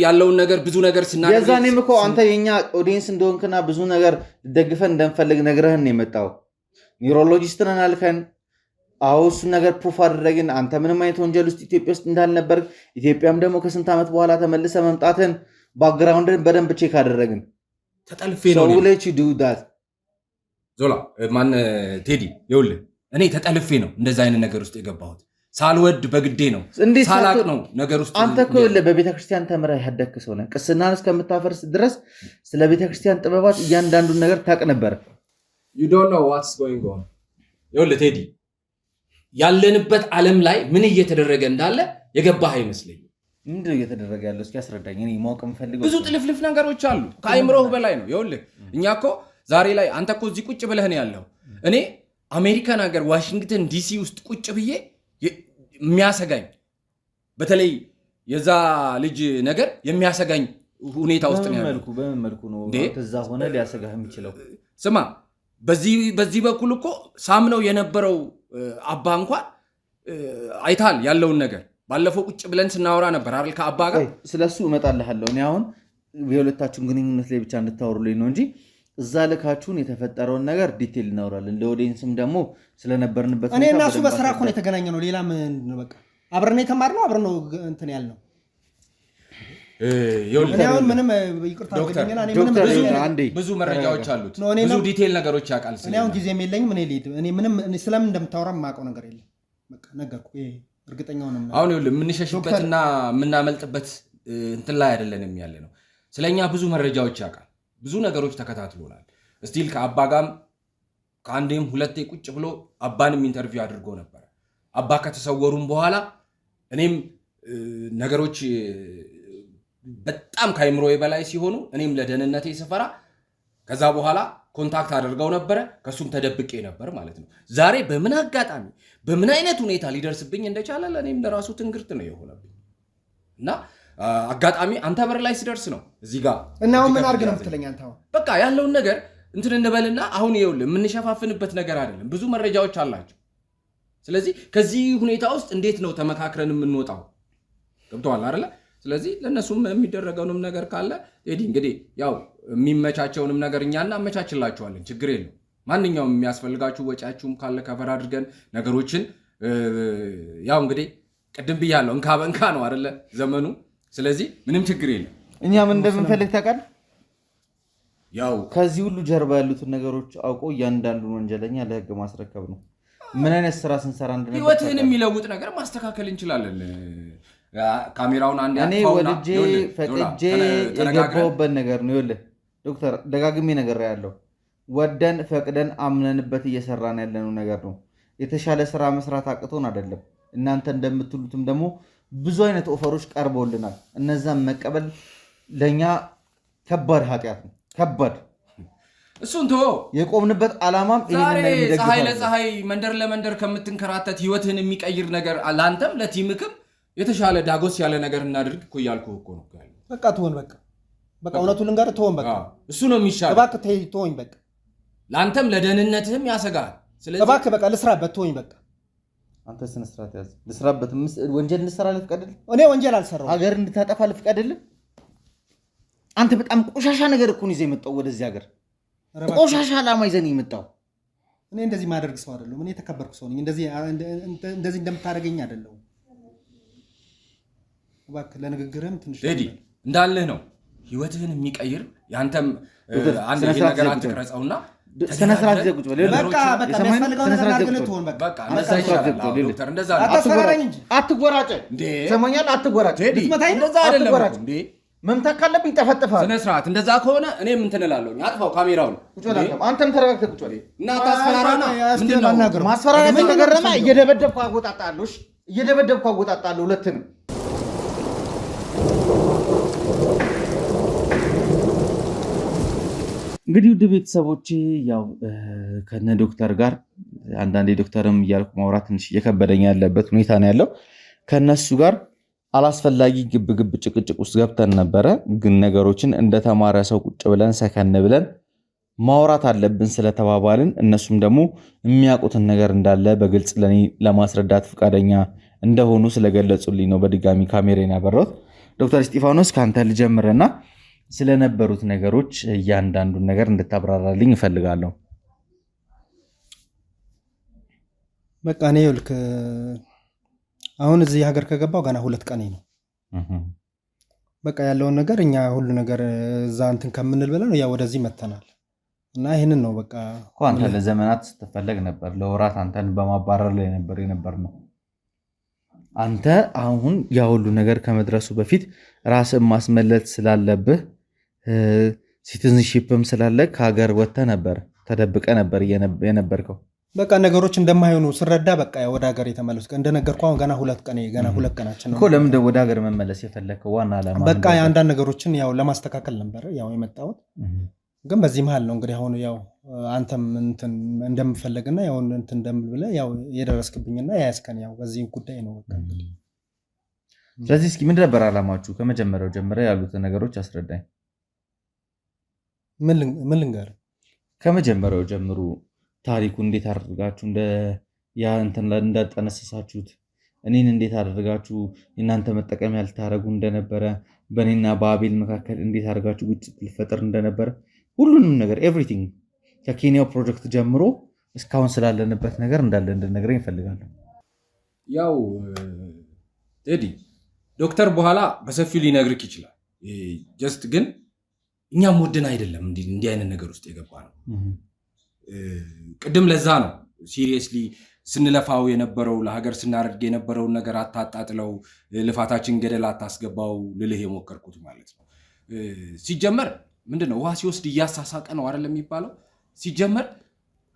Speaker 2: ያለውን ነገር ብዙ ነገር ስናደርግ
Speaker 1: የዛኔም እኮ አንተ የኛ ኦዲየንስ እንደሆንክና ብዙ ነገር ደግፈን እንደምፈልግ ነግረህን የመጣው ኒውሮሎጂስት ነን አልከን። አዎ እሱን ነገር ፕሩፍ አደረግን። አንተ ምንም አይነት ወንጀል ውስጥ ኢትዮጵያ ውስጥ እንዳልነበር፣ ኢትዮጵያም ደግሞ ከስንት ዓመት በኋላ ተመልሰ መምጣትን ባክግራውንድን በደንብ ቼክ አደረግን።
Speaker 2: ተጠልፌ ነው ዞላ ማን ቴዲ ይኸውልህ እኔ ተጠልፌ ነው እንደዛ አይነት ነገር ውስጥ የገባሁት። ሳልወድ በግዴ ነው ሳላቅ ነው ነገር ውስጥ።
Speaker 1: አንተ እኮ በቤተክርስቲያን ተምረህ ያደግክ ሰው ነህ። ቅስናን እስከምታፈርስ ድረስ ስለ ቤተክርስቲያን ጥበባት እያንዳንዱን ነገር ታቅ ነበር።
Speaker 2: you don't know what's going on። ይኸውልህ ቴዲ ያለንበት ዓለም ላይ ምን እየተደረገ እንዳለ የገባህ አይመስለኝም።
Speaker 1: ምንድነው እየተደረገ ያለው? እስኪ አስረዳኝ። እኔ ማወቅ የምፈልገው
Speaker 2: ብዙ ጥልፍልፍ ነገሮች አሉ። ከአይምሮህ በላይ ነው። ይኸውልህ እኛ እኮ ዛሬ ላይ አንተ እኮ እዚህ ቁጭ ብለህ ነው ያለው። እኔ አሜሪካን ሀገር ዋሽንግተን ዲሲ ውስጥ ቁጭ ብዬ የሚያሰጋኝ በተለይ የዛ ልጅ ነገር የሚያሰጋኝ ሁኔታ ውስጥ ነው ያለው።
Speaker 1: በምን መልኩ ነው ተዛ ሆነ ሊያሰጋህ የሚችለው?
Speaker 2: ስማ በዚህ በኩል እኮ ሳምነው የነበረው አባ እንኳን አይታል ያለውን ነገር ባለፈው ቁጭ ብለን ስናወራ ነበር አይደል ከአባ ጋር።
Speaker 1: ስለሱ እመጣልሃለሁ። እኔ አሁን የሁለታችሁን ግንኙነት ላይ ብቻ እንድታወሩልኝ ነው እንጂ እዛ ልካችሁን የተፈጠረውን ነገር ዲቴል እናወራለን። ለኦዲየንስም ደግሞ ስለነበርንበት
Speaker 3: እኔ እና እሱ በስራ እኮ ነው የተገናኘ ነው። ሌላ ምን በቃ አብረን የተማርነው አብረን ነው እንትን ያልነው። ምንም ይቅርታ አድርገኝና እኔ ምንም
Speaker 2: ብዙ መረጃዎች አሉት፣ ብዙ ዲቴል ነገሮች ያውቃል።
Speaker 3: እኔ አሁን ጊዜም የለኝም። እኔ ምንም ስለምን እንደምታወራ የማውቀው ነገር የለም። በቃ ነገርኩ። እርግጠኛው ነው።
Speaker 2: አሁን ይኸውልህ የምንሸሽበትና የምናመልጥበት እንትን ላይ አይደለንም ያለ ነው። ስለኛ ብዙ መረጃዎች ያውቃል። ብዙ ነገሮች ተከታትሎናል። ስቲል ከአባ ጋም ከአንዴም ሁለቴ ቁጭ ብሎ አባንም ኢንተርቪው አድርጎ ነበር። አባ ከተሰወሩም በኋላ እኔም ነገሮች በጣም ከአይምሮዬ በላይ ሲሆኑ እኔም ለደህንነቴ ስፈራ ከዛ በኋላ ኮንታክት አድርገው ነበረ። ከሱም ተደብቄ ነበር ማለት ነው። ዛሬ በምን አጋጣሚ በምን አይነት ሁኔታ ሊደርስብኝ እንደቻለ ለእኔም ለራሱ ትንግርት ነው የሆነብኝ እና አጋጣሚ አንተ በር ላይ ሲደርስ ነው እዚህ ጋር
Speaker 3: እና ምን አድርግ ነው የምትለኝ አንተ?
Speaker 2: በቃ ያለውን ነገር እንትን እንበልና አሁን ይኸውልህ የምንሸፋፍንበት ነገር አይደለም። ብዙ መረጃዎች አላቸው። ስለዚህ ከዚህ ሁኔታ ውስጥ እንዴት ነው ተመካክረን የምንወጣው? ገብቶሃል አይደለ? ስለዚህ ለእነሱም የሚደረገውንም ነገር ካለ ቴዲ እንግዲህ ያው የሚመቻቸውንም ነገር እኛ እናመቻችላቸዋለን። ችግር የለው። ማንኛውም የሚያስፈልጋችሁ ወጪያችሁም ካለ ከቨር አድርገን ነገሮችን ያው እንግዲህ ቅድም ብያለሁ እንካ በእንካ ነው አይደለ ዘመኑ። ስለዚህ ምንም ችግር የለም።
Speaker 1: እኛ ምን እንደምንፈልግ ታውቃለህ?
Speaker 2: ያው
Speaker 1: ከዚህ ሁሉ ጀርባ ያሉትን ነገሮች አውቆ እያንዳንዱን ወንጀለኛ ለህግ ማስረከብ ነው። ምን አይነት ስራ ስንሰራ እንደነበር
Speaker 2: ህይወትን የሚለውጥ ነገር ማስተካከል እንችላለን። ካሜራውን አንድ
Speaker 1: እኔ ወድጄ ፈቅጄ የገባሁበት ነገር ነው። ይኸውልህ ዶክተር ደጋግሜ ነገር ያለው ወደን ፈቅደን አምነንበት እየሰራን ያለነው ነገር ነው። የተሻለ ስራ መስራት አቅቶን አይደለም። እናንተ እንደምትሉትም ደግሞ ብዙ አይነት ኦፈሮች ቀርበውልናል። እነዛን መቀበል ለኛ ከባድ ኃጢአት ነው። ከባድ
Speaker 2: እሱን ተወው።
Speaker 1: የቆምንበት ዓላማም
Speaker 2: ዛሬ ፀሐይ ለፀሐይ መንደር ለመንደር ከምትንከራተት ህይወትህን የሚቀይር ነገር ለአንተም ለቲምክም የተሻለ ዳጎስ ያለ ነገር እናድርግ እኮ እያልኩህ እኮ ነው።
Speaker 3: በቃ ትሆን በቃ እውነቱን ልንገርህ ትሆን በቃ
Speaker 2: እሱ ነው የሚሻለው።
Speaker 3: እባክህ ትሆኝ በቃ
Speaker 2: ለአንተም ለደህንነትህም ያሰጋል። ስለዚህ
Speaker 3: እባክህ በቃ ልስራበት ትሆኝ በቃ
Speaker 1: አንተ ስነ ስርዓት ያዝ። ልስራበት ወንጀል እንድሰራ ልፍቀድልህ?
Speaker 3: እኔ ወንጀል አልሰራሁም።
Speaker 1: ሀገር እንድታጠፋ ልፍቀድልህ? አንተ በጣም ቆሻሻ ነገር እኮ ነው ይዘህ የመጣው ወደዚህ ሀገር። ቆሻሻ ዓላማ ይዘህ ነው የመጣው።
Speaker 3: እኔ እንደዚህ ማደርግ ሰው አይደለሁም። እኔ የተከበርኩ ሰው ነኝ። እንደዚህ እንደምታደርገኝ አይደለሁም። እባክህ ለንግግርህም ትንሽ
Speaker 2: ቴዲ እንዳልህ ነው ህይወትህን የሚቀይር ያንተም አንድ ይሄ ነገር አትቀረጸውና
Speaker 1: ስነ ስርዓት ቁጭ በል
Speaker 3: በቃ የሚያስፈልገው ነገር አድርገህ ትሆን
Speaker 2: በቃ እንደዛ ይሻላል ዶክተር እንደዛ
Speaker 3: አታስፈራራኝ እንጂ
Speaker 1: አትጎራጭ ሰሞኛል አትጎራጭ
Speaker 3: ልትመታኝ
Speaker 2: እንደዛ አይደለም እንዴ
Speaker 1: መምታት ካለብኝ ተፈጥፋለሁ
Speaker 2: ስነ ስርዓት እንደዛ ከሆነ እኔም እንትን እላለሁ አጥፋው ካሜራውን
Speaker 1: ቁጭ በል አንተም ተረጋግተህ ቁጭ በል
Speaker 2: እና ታስፈራራና ምንድነው
Speaker 1: ማስፈራራት ተገረማ እየደበደብኩ አጎጣጣለሽ እየደበደብኩ አጎጣጣለሁ ሁለቱንም እንግዲህ ውድ ቤተሰቦቼ ያው ከነ ዶክተር ጋር አንዳንዴ ዶክተርም እያልኩ ማውራት ትንሽ እየከበደኝ ያለበት ሁኔታ ነው ያለው። ከነሱ ጋር አላስፈላጊ ግብግብ ጭቅጭቅ ውስጥ ገብተን ነበረ። ግን ነገሮችን እንደተማረ ሰው ቁጭ ብለን ሰከን ብለን ማውራት አለብን ስለተባባልን እነሱም ደግሞ የሚያውቁትን ነገር እንዳለ በግልጽ ለኔ ለማስረዳት ፈቃደኛ እንደሆኑ ስለገለጹልኝ ነው በድጋሚ ካሜራዬን ያበራሁት። ዶክተር እስጢፋኖስ ካንተ ልጀምርና ስለነበሩት ነገሮች እያንዳንዱን ነገር እንድታብራራልኝ እፈልጋለሁ።
Speaker 3: በቃ እኔ ልክ አሁን እዚህ ሀገር ከገባው ገና 2 ቀኔ ነው። በቃ ያለውን ነገር እኛ ሁሉ ነገር እዛ እንትን ከምንል ብለን ያው ወደዚህ መተናል እና ይሄንን ነው በቃ
Speaker 1: አንተ ለዘመናት ስትፈለግ ነበር። ለወራት አንተን በማባረር ላይ የነበር ነው። አንተ አሁን ያ ሁሉ ነገር ከመድረሱ በፊት ራስን ማስመለጥ ስላለብህ ሲቲዝንሺፕም ስላለ ከሀገር ወጥተህ ነበር ተደብቀ ነበር የነበርከው።
Speaker 3: በቃ ነገሮች እንደማይሆኑ ስረዳ በቃ ወደ ሀገር የተመለስኩ እንደነገርኩህ አሁን ገና 2 ቀናችን ነው እኮ።
Speaker 1: ለምን ወደ ሀገር መመለስ የፈለከው? ዋና ዓላማ
Speaker 3: በቃ አንዳንድ ነገሮችን ያው ለማስተካከል ነበር ያው የመጣሁት። ግን በዚህ መሀል ነው እንግዲህ አሁን ያው አንተም እንትን እንደምፈልግና ያው እንትን እንደምል ብለህ ያው የደረስክብኝና ያያስከን ያው በዚህ ጉዳይ ነው በቃ እንግዲህ።
Speaker 1: ስለዚህ እስኪ ምን ነበር ዓላማችሁ? ከመጀመሪያው ጀምረህ ያሉትን ነገሮች አስረዳኝ።
Speaker 3: ምን ልንገርህ?
Speaker 1: ከመጀመሪያው ጀምሩ። ታሪኩ እንዴት አድርጋችሁ እንዳጠነሰሳችሁት፣ እኔን እንዴት አድርጋችሁ እናንተ መጠቀም ያልታረጉ እንደነበረ፣ በእኔና በአቤል መካከል እንዴት አድርጋችሁ ግጭት ሊፈጠር እንደነበረ ሁሉንም ነገር ኤቭሪቲንግ ከኬንያው ፕሮጀክት ጀምሮ እስካሁን ስላለንበት ነገር እንዳለ እንድነግረኝ እፈልጋለሁ።
Speaker 2: ያው ቴዲ ዶክተር በኋላ በሰፊው ሊነግርክ ይችላል። ጀስት ግን እኛም ወደን አይደለም እንዲህ አይነት ነገር ውስጥ የገባ ነው። ቅድም ለዛ ነው ሲሪየስሊ ስንለፋው የነበረው ለሀገር ስናደርግ የነበረውን ነገር አታጣጥለው፣ ልፋታችን ገደል አታስገባው ልልህ የሞከርኩት ማለት ነው። ሲጀመር ምንድነው ውሃ ሲወስድ እያሳሳቀ ነው አይደለም የሚባለው። ሲጀመር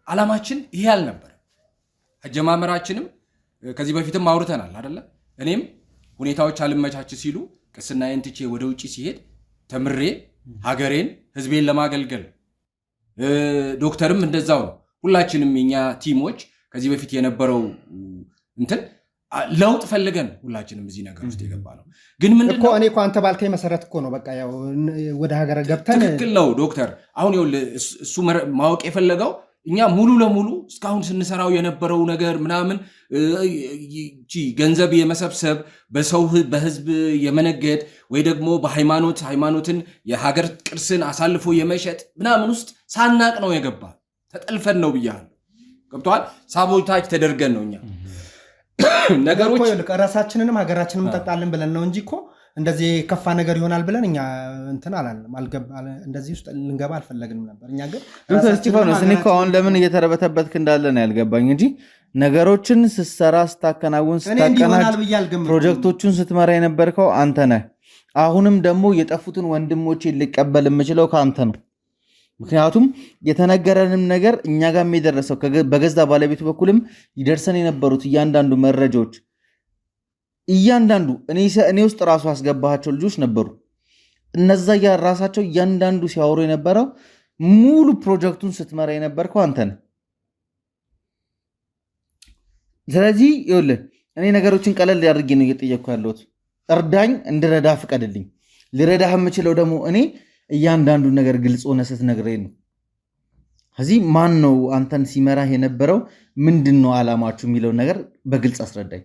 Speaker 2: ዓላማችን ይሄ አልነበረ። አጀማመራችንም ከዚህ በፊትም አውርተናል አይደለ። እኔም ሁኔታዎች አልመቻች ሲሉ ቅስናዬን ትቼ ወደ ውጭ ሲሄድ ተምሬ ሀገሬን ህዝቤን ለማገልገል ዶክተርም እንደዛው ነው። ሁላችንም የኛ ቲሞች ከዚህ በፊት የነበረው እንትን ለውጥ ፈልገን ሁላችንም እዚህ ነገር ውስጥ የገባ ነው። ግን ምንድነው
Speaker 3: እኮ እኔ እኮ አንተ ባልከኝ መሰረት እኮ ነው በቃ ያው ወደ ሀገር ገብተን
Speaker 2: ትክክል ነው ዶክተር። አሁን እሱ ማወቅ የፈለገው እኛ ሙሉ ለሙሉ እስካሁን ስንሰራው የነበረው ነገር ምናምን ገንዘብ የመሰብሰብ በህዝብ የመነገድ ወይ ደግሞ ሃይማኖትን የሀገር ቅርስን አሳልፎ የመሸጥ ምናምን ውስጥ ሳናቅ ነው የገባ። ተጠልፈን ነው ብያለሁ። ገብቶሃል? ሳቦታጅ ተደርገን ነው እኛ ነገሮች
Speaker 3: ራሳችንንም ሀገራችንን እንጠጣለን ብለን ነው እንጂ እኮ እንደዚህ ከፋ ነገር ይሆናል ብለን እኛ እንትን አላለም። እንደዚህ ውስጥ ልንገባ አልፈለግንም ነበር። እኛ ግን
Speaker 1: ዶክተር እስጢፋኖስ እኔ እኮ አሁን ለምን እየተረበተበትክ እንዳለ ነው ያልገባኝ እንጂ ነገሮችን ስትሰራ ስታከናውን ስታቀናጅ ፕሮጀክቶቹን ስትመራ የነበርከው አንተ ነህ። አሁንም ደግሞ የጠፉትን ወንድሞቼን ልቀበል የምችለው ከአንተ ነው። ምክንያቱም የተነገረንም ነገር እኛ ጋር የደረሰው በገዛ ባለቤቱ በኩልም ይደርሰን የነበሩት እያንዳንዱ መረጃዎች እያንዳንዱ እኔ ውስጥ ራሱ አስገባቸው ልጆች ነበሩ። እነዛ ራሳቸው እያንዳንዱ ሲያወሩ የነበረው ሙሉ ፕሮጀክቱን ስትመራ የነበርከው አንተ ነህ። ስለዚህ ይኸውልህ እኔ ነገሮችን ቀለል አድርጌ ነው እየጠየቅኩ ያለሁት። እርዳኝ፣ እንድረዳ ፍቀድልኝ። ልረዳህ የምችለው ደግሞ እኔ እያንዳንዱ ነገር ግልጽ ሆነ ስትነግረኝ ነው። ከዚህ ማን ነው አንተን ሲመራህ የነበረው? ምንድን ነው ዓላማችሁ የሚለውን ነገር በግልጽ አስረዳኝ።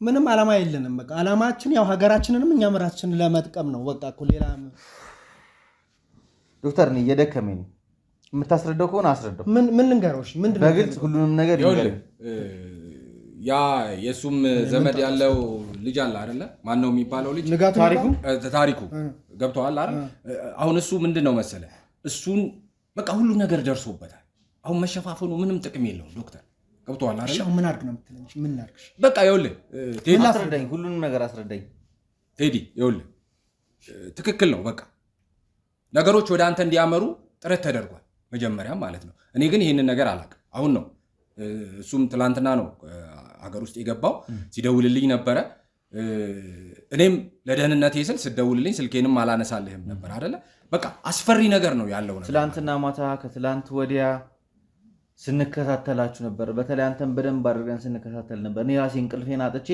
Speaker 3: ምንም ዓላማ የለንም። በቃ ዓላማችን ያው ሀገራችንንም እኛም ራሳችንን ለመጥቀም ነው። በቃ እኮ ሌላ
Speaker 1: ዶክተር እኔ እየደከመኝ ነው። የምታስረዳው ከሆነ አስረዳው።
Speaker 3: ምን ልንገርሽ? ምንድን ነው
Speaker 1: በግልጽ ሁሉንም ነገር ይንገር።
Speaker 2: ያ የሱም ዘመድ ያለው ልጅ አለ አይደለ? ማን ነው የሚባለው ልጅ? ታሪኩ ገብቷል አይደል? አሁን እሱ ምንድነው መሰለ እሱን በቃ ሁሉ ነገር ደርሶበታል። አሁን መሸፋፈኑ ምንም ጥቅም የለውም ዶክተር ገብቷል አይደል?
Speaker 3: ምን አድርግ ነው የምትለኝ? ምን አድርግሽ?
Speaker 2: በቃ ይኸውልህ ቴዲ
Speaker 1: አስረዳኝ፣ ሁሉንም ነገር አስረዳኝ
Speaker 2: ቴዲ። ይኸውልህ ትክክል ነው። በቃ ነገሮች ወደ አንተ እንዲያመሩ ጥረት ተደርጓል መጀመሪያም ማለት ነው። እኔ ግን ይህንን ነገር አላውቅም። አሁን ነው እሱም ትላንትና ነው ሀገር ውስጥ የገባው። ሲደውልልኝ ነበረ። እኔም ለደህንነት ስል ስደውልልኝ ስልኬንም አላነሳልህም ነበር አይደለ? በቃ አስፈሪ ነገር ነው ያለው ነገር።
Speaker 1: ትላንትና ማታ ከትላንት ወዲያ ስንከታተላችሁ ነበር። በተለይ አንተን በደንብ አድርገን ስንከታተል ነበር። እኔ ራሴ እንቅልፌን አጥቼ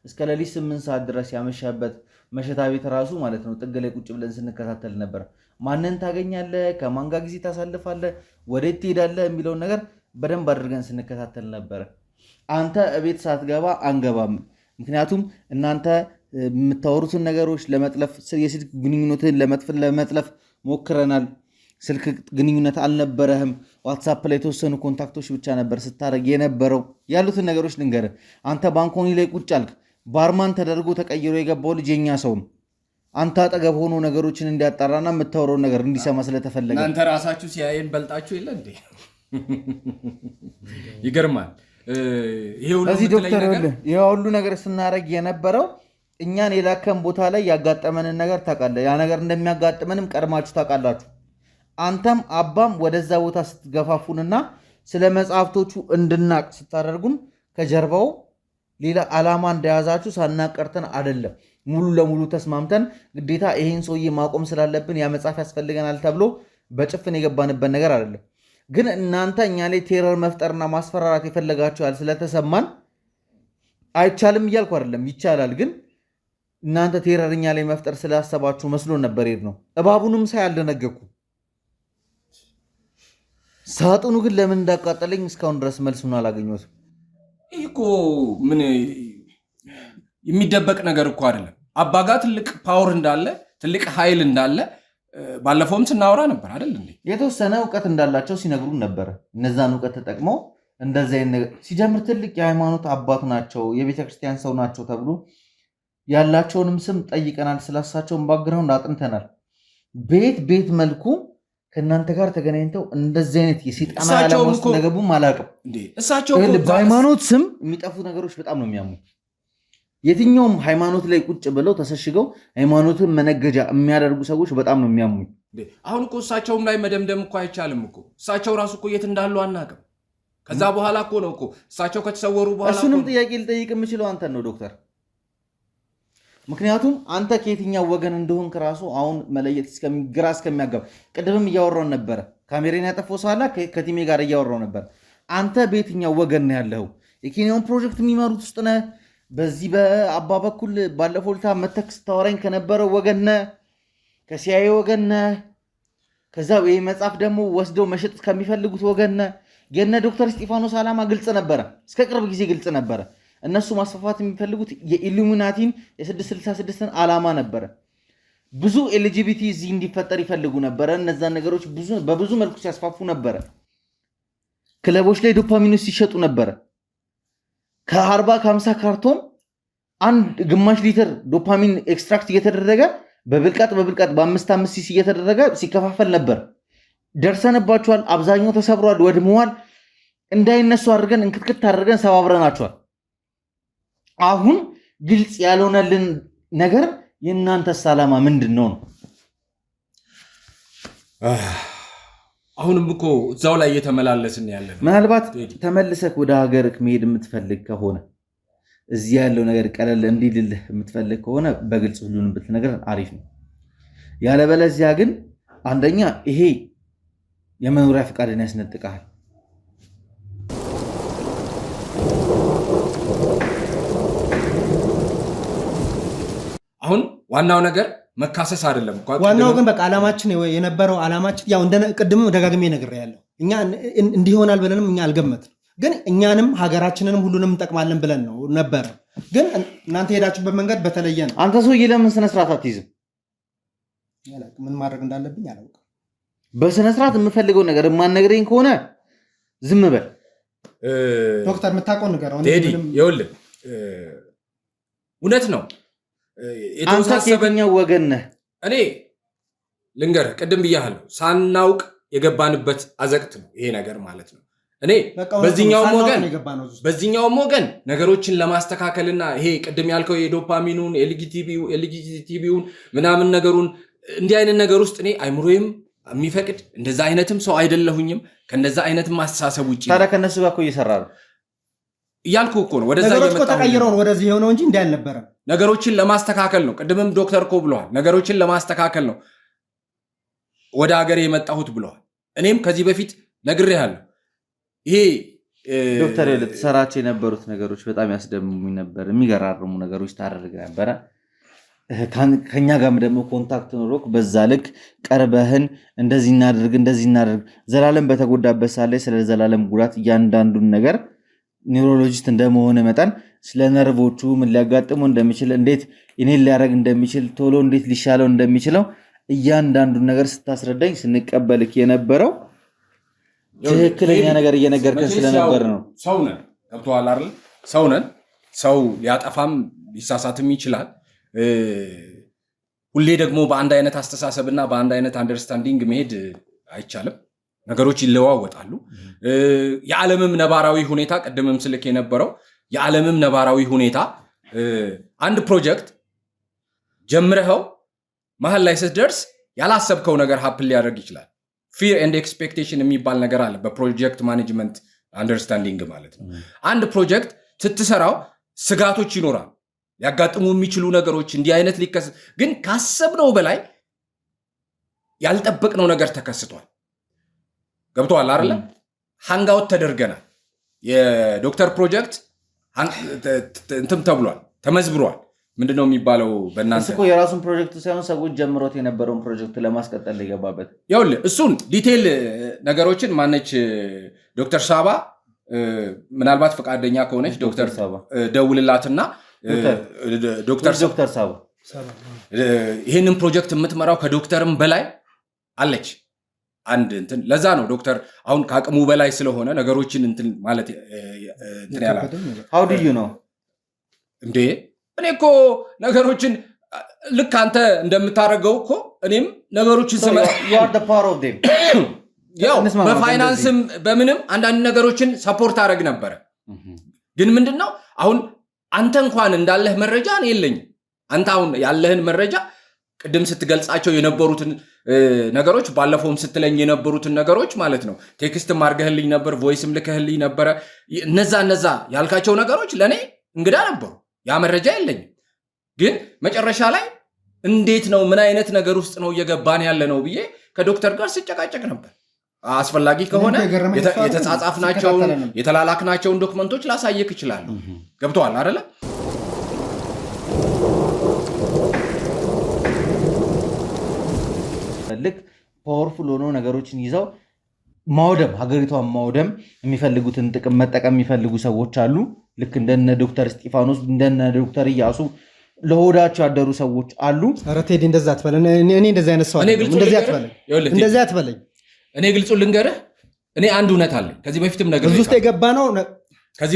Speaker 1: እስከ ሌሊት 8 ሰዓት ድረስ ያመሻበት መሸታ ቤት ራሱ ማለት ነው ጥግ ላይ ቁጭ ብለን ስንከታተል ነበር። ማንን ታገኛለህ፣ ከማን ጋር ጊዜ ታሳልፋለህ፣ ወዴት ትሄዳለህ የሚለውን ነገር በደንብ አድርገን ስንከታተል ነበር። አንተ እቤት ሳትገባ አንገባም። ምክንያቱም እናንተ የምታወሩትን ነገሮች ለመጥለፍ የስልክ ግንኙነትን ለመጥለፍ ሞክረናል። ስልክ ግንኙነት አልነበረህም። ዋትሳፕ ላይ የተወሰኑ ኮንታክቶች ብቻ ነበር ስታደርግ የነበረው። ያሉትን ነገሮች ልንገርህ። አንተ ባንኮኒ ላይ ቁጭ አልክ። ባርማን ተደርጎ ተቀይሮ የገባው ልጅ የኛ ሰው ነው። አንተ አጠገብ ሆኖ ነገሮችን እንዲያጣራና የምታወረውን ነገር እንዲሰማ ስለተፈለገ
Speaker 2: እናንተ ራሳችሁ ሲያየን በልጣችሁ የለ እንዴ? ይገርማል።
Speaker 1: እዚህ ዶክተር ይሄ ሁሉ ነገር ስናደርግ የነበረው እኛን የላከን ቦታ ላይ ያጋጠመንን ነገር ታውቃለህ። ያ ነገር እንደሚያጋጥመንም ቀድማችሁ ታውቃላችሁ። አንተም አባም ወደዛ ቦታ ስትገፋፉንና ስለ መጽሐፍቶቹ እንድናቅ ስታደርጉን ከጀርባው ሌላ ዓላማ እንደያዛችሁ ሳናቀርተን አይደለም። ሙሉ ለሙሉ ተስማምተን ግዴታ ይሄን ሰውዬ ማቆም ስላለብን ያ መጽሐፍ ያስፈልገናል ተብሎ በጭፍን የገባንበት ነገር አይደለም። ግን እናንተ እኛ ላይ ቴረር መፍጠርና ማስፈራራት የፈለጋችሁ ያህል ስለተሰማን አይቻልም እያልኩ አይደለም፣ ይቻላል። ግን እናንተ ቴረር እኛ ላይ መፍጠር ስላሰባችሁ መስሎን ነበር ሄድ ነው። እባቡንም ሳይ አልደነገኩ። ሳጥኑ ግን ለምን እንዳቃጠለኝ እስካሁን ድረስ መልሱን አላገኘሁትም።
Speaker 2: ይህ እኮ ምን የሚደበቅ ነገር እኮ አይደለም። አባጋ ትልቅ ፓወር እንዳለ ትልቅ ኃይል እንዳለ ባለፈውም ስናወራ ነበር አይደል እንዴ?
Speaker 1: የተወሰነ እውቀት እንዳላቸው ሲነግሩን ነበረ። እነዛን እውቀት ተጠቅመው እንደዚህ አይነት ነገር ሲጀምር ትልቅ የሃይማኖት አባት ናቸው፣ የቤተክርስቲያን ሰው ናቸው ተብሎ ያላቸውንም ስም ጠይቀናል። ስላሳቸውን ባክግራውንድ አጥንተናል። ቤት መልኩ ከእናንተ ጋር ተገናኝተው እንደዚህ አይነት የሴጣና ዓለም ውስጥ ነገቡም አላውቅም። በሃይማኖት ስም የሚጠፉ ነገሮች በጣም ነው የሚያሙ። የትኛውም ሃይማኖት ላይ ቁጭ ብለው ተሰሽገው ሃይማኖትን መነገጃ የሚያደርጉ ሰዎች በጣም ነው የሚያሙ።
Speaker 2: አሁን እኮ እሳቸውም ላይ መደምደም እኮ አይቻልም እኮ። እሳቸው ራሱ እኮ የት እንዳሉ አናውቅም። ከዛ በኋላ እኮ ነው እኮ እሳቸው ከተሰወሩ በኋላ
Speaker 1: እሱንም ጥያቄ ልጠይቅ የምችለው አንተን ነው ዶክተር። ምክንያቱም አንተ ከየትኛው ወገን እንደሆንክ ራሱ አሁን መለየት ግራ እስከሚያጋባ ቅድምም እያወራን ነበረ። ካሜሬን ያጠፋው ሰው አለ ከቲሜ ጋር እያወራው ነበር። አንተ በየትኛው ወገን ነው ያለኸው? የኬንያውን ፕሮጀክት የሚመሩት ውስጥ ነህ? በዚህ በአባ በኩል ባለፈው ልታ መተክ ስታወራኝ ከነበረው ወገን ነህ? ከሲአይኤ ወገን ነህ? ከዛ ይህ መጽሐፍ ደግሞ ወስደው መሸጥ ከሚፈልጉት ወገን ነህ? የነ ዶክተር እስጢፋኖስ ዓላማ ግልጽ ነበረ፣ እስከ ቅርብ ጊዜ ግልጽ ነበረ። እነሱ ማስፋፋት የሚፈልጉት የኢሉሚናቲን የ666ን ዓላማ ነበረ። ብዙ ኤልጂቢቲ እዚህ እንዲፈጠር ይፈልጉ ነበረ። እነዛን ነገሮች በብዙ መልኩ ሲያስፋፉ ነበረ። ክለቦች ላይ ዶፓሚኖስ ሲሸጡ ነበረ። ከ40 ከ50 ካርቶን አንድ ግማሽ ሊትር ዶፓሚን ኤክስትራክት እየተደረገ በብልቃጥ በ5 ሲሲ እየተደረገ ሲከፋፈል ነበር። ደርሰንባቸዋል። አብዛኛው ተሰብሯል፣ ወድመዋል። እንዳይነሱ አድርገን እንክትክት አድርገን ሰባብረናቸዋል። አሁን ግልጽ ያልሆነልን ነገር የእናንተስ ዓላማ ምንድን ነው?
Speaker 2: አሁንም እኮ እዛው ላይ እየተመላለስን ያለ ነው።
Speaker 1: ምናልባት ተመልሰክ ወደ ሀገርክ መሄድ የምትፈልግ ከሆነ እዚህ ያለው ነገር ቀለል እንዲልልህ የምትፈልግ ከሆነ በግልጽ ሁሉንም ብትነግረን አሪፍ ነው። ያለበለዚያ ግን አንደኛ ይሄ የመኖሪያ ፈቃድን ያስነጥቃል።
Speaker 2: አሁን ዋናው ነገር መካሰስ አይደለም።
Speaker 3: ዋናው ግን በቃ ዓላማችን የነበረው ዓላማችን ያው ቅድምም ደጋግሜ ነግሬያለሁ። እኛ እንዲሆናል ብለንም እኛ አልገመትንም። ግን እኛንም ሀገራችንንም ሁሉንም እንጠቅማለን ብለን ነው ነበረ። ግን እናንተ ሄዳችሁበት መንገድ በተለየ ነው።
Speaker 1: አንተ ሰውዬ ለምን ስነስርዓት አትይዝም?
Speaker 3: ምን ማድረግ እንዳለብኝ አላውቅም።
Speaker 1: በስነስርዓት የምፈልገው ነገር የማነግረኝ ከሆነ ዝም በል።
Speaker 3: ዶክተር የምታውቀው ነገር ነው
Speaker 2: ቴዲ ይኸውልህ እውነት ነው
Speaker 1: የተወሳሰበኛው ወገን ነህ
Speaker 2: እኔ ልንገርህ ቅድም ብያለሁ ሳናውቅ የገባንበት አዘቅት ነው ይሄ ነገር ማለት ነው እኔ በዚህኛውም ወገን ነገሮችን ለማስተካከልና ይሄ ቅድም ያልከው የዶፓሚኑን ኤልጂቲቪውን ምናምን ነገሩን እንዲህ አይነት ነገር ውስጥ እኔ አይምሮዬም የሚፈቅድ እንደዛ አይነትም ሰው አይደለሁኝም ከነዛ አይነትም አስተሳሰብ ውጪ
Speaker 1: ታዲያ ከነሱ ጋር እኮ እየሰራ ነው
Speaker 2: እያልኩ እኮ ነው ወደዛ
Speaker 3: ተቀይረው ነው ወደዚህ የሆነው እንጂ እንዲህ አልነበረም
Speaker 2: ነገሮችን ለማስተካከል ነው ቅድምም ዶክተር እኮ ብለዋል ነገሮችን ለማስተካከል ነው ወደ ሀገር የመጣሁት ብለዋል እኔም ከዚህ በፊት ነግሬሃለሁ ይሄ
Speaker 1: ዶክተር ልትሰራቸው የነበሩት ነገሮች በጣም ያስደምሙኝ ነበር የሚገራርሙ ነገሮች ታደርግ ነበረ ከኛ ጋርም ደግሞ ኮንታክት ኖሮክ በዛ ልክ ቀርበህን እንደዚህ እናድርግ ዘላለም በተጎዳበት ሳለ ስለ ዘላለም ጉዳት እያንዳንዱን ነገር ኒውሮሎጂስት እንደመሆነ መጠን ስለ ነርቮቹ ምን ሊያጋጥሙ እንደሚችል እንዴት እኔን ሊያደርግ እንደሚችል ቶሎ እንዴት ሊሻለው እንደሚችለው እያንዳንዱን ነገር ስታስረዳኝ ስንቀበልክ የነበረው ትክክለኛ ነገር እየነገርከን ስለነበር ነው
Speaker 2: ሰው ነን ገብቶሃል አይደል ሰው ነን ሰው ሊያጠፋም ሊሳሳትም ይችላል ሁሌ ደግሞ በአንድ አይነት አስተሳሰብና በአንድ አይነት አንደርስታንዲንግ መሄድ አይቻልም ነገሮች ይለዋወጣሉ የዓለምም ነባራዊ ሁኔታ ቀደምም ስልክ የነበረው የዓለምም ነባራዊ ሁኔታ አንድ ፕሮጀክት ጀምረኸው መሀል ላይ ስትደርስ ያላሰብከው ነገር ሀፕን ሊያደርግ ይችላል ፊር ኤንድ ኤክስፔክቴሽን የሚባል ነገር አለ በፕሮጀክት ማኔጅመንት አንደርስታንዲንግ ማለት ነው አንድ ፕሮጀክት ስትሰራው ስጋቶች ይኖራል ሊያጋጥሙ የሚችሉ ነገሮች እንዲህ አይነት ሊከሰት ግን ካሰብነው በላይ ያልጠበቅነው ነገር ተከስቷል ገብቶሃል አይደል ሃንጋውት ተደርገናል የዶክተር ፕሮጀክት እንትም ተብሏል ተመዝብሯል ምንድነው የሚባለው በእናንተ
Speaker 1: እኮ የራሱን ፕሮጀክት ሳይሆን ሰዎች ጀምሮት የነበረውን ፕሮጀክት ለማስቀጠል ይገባበት
Speaker 2: ይኸውልህ እሱን ዲቴል ነገሮችን ማነች ዶክተር ሳባ ምናልባት ፈቃደኛ ከሆነች ዶክተር ደውልላትና ዶክተር
Speaker 1: ሳባ
Speaker 2: ይሄንን ፕሮጀክት የምትመራው ከዶክተርም በላይ አለች አንድ እንትን ለዛ ነው ዶክተር አሁን ከአቅሙ በላይ ስለሆነ ነገሮችን እንትን ማለት እንትን ያላል
Speaker 1: how do you know
Speaker 2: እንዴ እኔ እኮ ነገሮችን ልክ አንተ እንደምታደርገው እኮ እኔም ነገሮችን
Speaker 1: so you are the power of them
Speaker 2: ያው በፋይናንስም በምንም አንዳንድ ነገሮችን ሰፖርት አደረግ ነበር ግን ምንድነው አሁን አንተ እንኳን እንዳለህ መረጃ ነው የለኝም አንተ አሁን ያለህን መረጃ ቅድም ስትገልጻቸው የነበሩትን ነገሮች ባለፈውም ስትለኝ የነበሩትን ነገሮች ማለት ነው ቴክስትም አድርገህልኝ ነበር ቮይስም ልከህልኝ ነበር እነዛ ያልካቸው ነገሮች ለኔ እንግዳ ነበሩ ያ መረጃ የለኝም ግን መጨረሻ ላይ እንዴት ነው ምን አይነት ነገር ውስጥ ነው እየገባን ያለ ነው ብዬ ከዶክተር ጋር ስጨቃጨቅ ነበር አስፈላጊ ከሆነ የተጻጻፍናቸውን የተላላክናቸውን ዶክመንቶች ላሳየክ ይችላል ገብቷል አይደለ
Speaker 1: ልክ ፓወርፉል ሆኖ ነገሮችን ይዘው ማውደም ሀገሪቷን ማውደም የሚፈልጉትን ጥቅም መጠቀም የሚፈልጉ ሰዎች አሉ ልክ እንደነ ዶክተር እስጢፋኖስ እንደነ ዶክተር ኢያሱ ለሆዳቸው ያደሩ ሰዎች አሉ
Speaker 3: ኧረ ቴዲ እንደዛ አትበለኝ እኔ እንደዛ አይነት ሰው እንደዛ አትበለኝ
Speaker 2: እኔ ግልጹ ልንገርህ እኔ አንድ እውነት አለኝ ከዚህ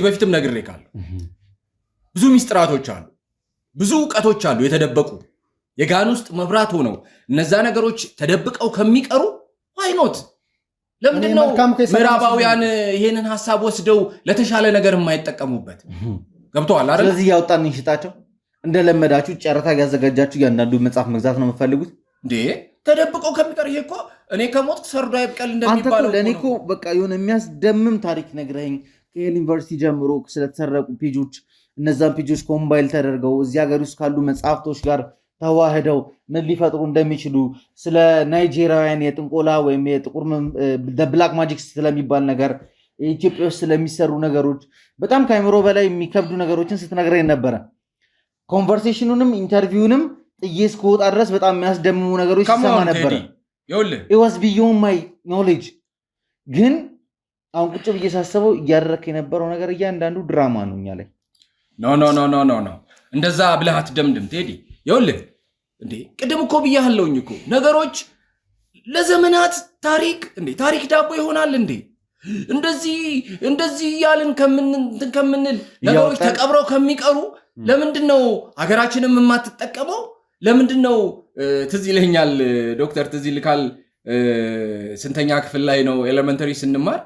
Speaker 2: በፊትም ነግሬ ካለ ብዙ ሚስጥራቶች አሉ ብዙ ዕውቀቶች አሉ የተደበቁ የጋን ውስጥ መብራት ሆነው እነዛ ነገሮች ተደብቀው ከሚቀሩ ዋይኖት ለምንድነው ምዕራባውያን ይሄንን ሐሳብ ወስደው ለተሻለ ነገር የማይጠቀሙበት ገብቷል አይደል ስለዚህ
Speaker 1: ያወጣን እንሽጣቸው እንደለመዳችሁ ጨረታ ያዘጋጃችሁ ያንዳንዱ መጽሐፍ መግዛት ነው የምትፈልጉት
Speaker 2: እንዴ ተደብቀው ከሚቀር ይሄ እኮ እኔ ከሞት ሰርዶ አይብቀል እንደሚባለው
Speaker 1: ለኔ እኮ በቃ የሆነ የሚያስደምም ታሪክ ነግረኝ ከዩኒቨርሲቲ ጀምሮ ስለተሰረቁ ፔጆች እነዛን ፔጆች ኮምባይል ተደርገው እዚህ ሀገር ውስጥ ካሉ መጽሐፍቶች ጋር ተዋህደው ምን ሊፈጥሩ እንደሚችሉ ስለ ናይጄሪያውያን የጥንቆላ ወይም የጥቁር ብላክ ማጂክ ስለሚባል ነገር ኢትዮጵያ ውስጥ ስለሚሰሩ ነገሮች በጣም ከአይምሮ በላይ የሚከብዱ ነገሮችን ስትነግረኝ ነበረ ኮንቨርሴሽኑንም ኢንተርቪውንም ጥዬ እስክወጣ ድረስ በጣም የሚያስደምሙ ነገሮች ሲሰማ ነበረ it was beyond my knowledge ግን አሁን ቁጭ ብዬ ሳስበው እያደረክ የነበረው ነገር እያንዳንዱ ድራማ ነው እኛ ላይ
Speaker 2: ኖ እንደዛ ብለህ አትደምድም ቴዲ ይኸውልህ እንዴ ቅድም እኮ ብያለሁኝ እኮ ነገሮች ለዘመናት ታሪክ ዳቦ ይሆናል እንዴ እንደዚህ ያልን ከምንል ነገሮች ተቀብረው ከሚቀሩ ለምንድነው ሀገራችንም የማትጠቀመው? ለምንድነው ትዝ ይለኛል ዶክተር ትዝ ይልካል ስንተኛ ክፍል ላይ ነው ኤሌመንተሪ ስንማር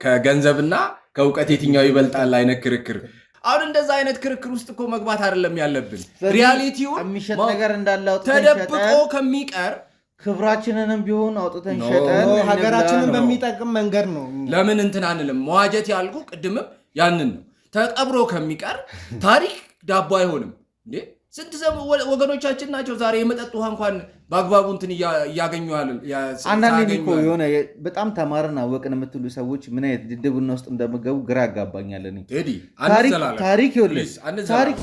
Speaker 2: ከገንዘብና ከእውቀት የትኛው ይበልጣል አይነት ክርክር። አሁን እንደዛ አይነት ክርክር ውስጥ እኮ መግባት አይደለም ያለብን። ሪያሊቲውን
Speaker 1: የሚሸጥ ነገር እንዳለ
Speaker 2: ተደብቆ ከሚቀር
Speaker 1: ክብራችንንም ቢሆን አውጥተን ሸጠን
Speaker 3: ሀገራችንን በሚጠቅም መንገድ ነው።
Speaker 2: ለምን እንትን አንልም? መዋጀት ያልኩ ቅድምም ያንን ነው። ተቀብሮ ከሚቀር ታሪክ ዳቦ አይሆንም እንዴ? ስንት ወገኖቻችን ናቸው ዛሬ የመጠጥ ውሃ እንኳን በአግባቡ እንትን እያገኙ ያለ።
Speaker 1: አንዳንዴ እኮ የሆነ በጣም ተማርን አወቅን የምትሉ ሰዎች ምን አይነት ድድብና ውስጥ እንደምገቡ ግራ ያጋባኛል። ታሪክ ይኸውልህ ታሪክ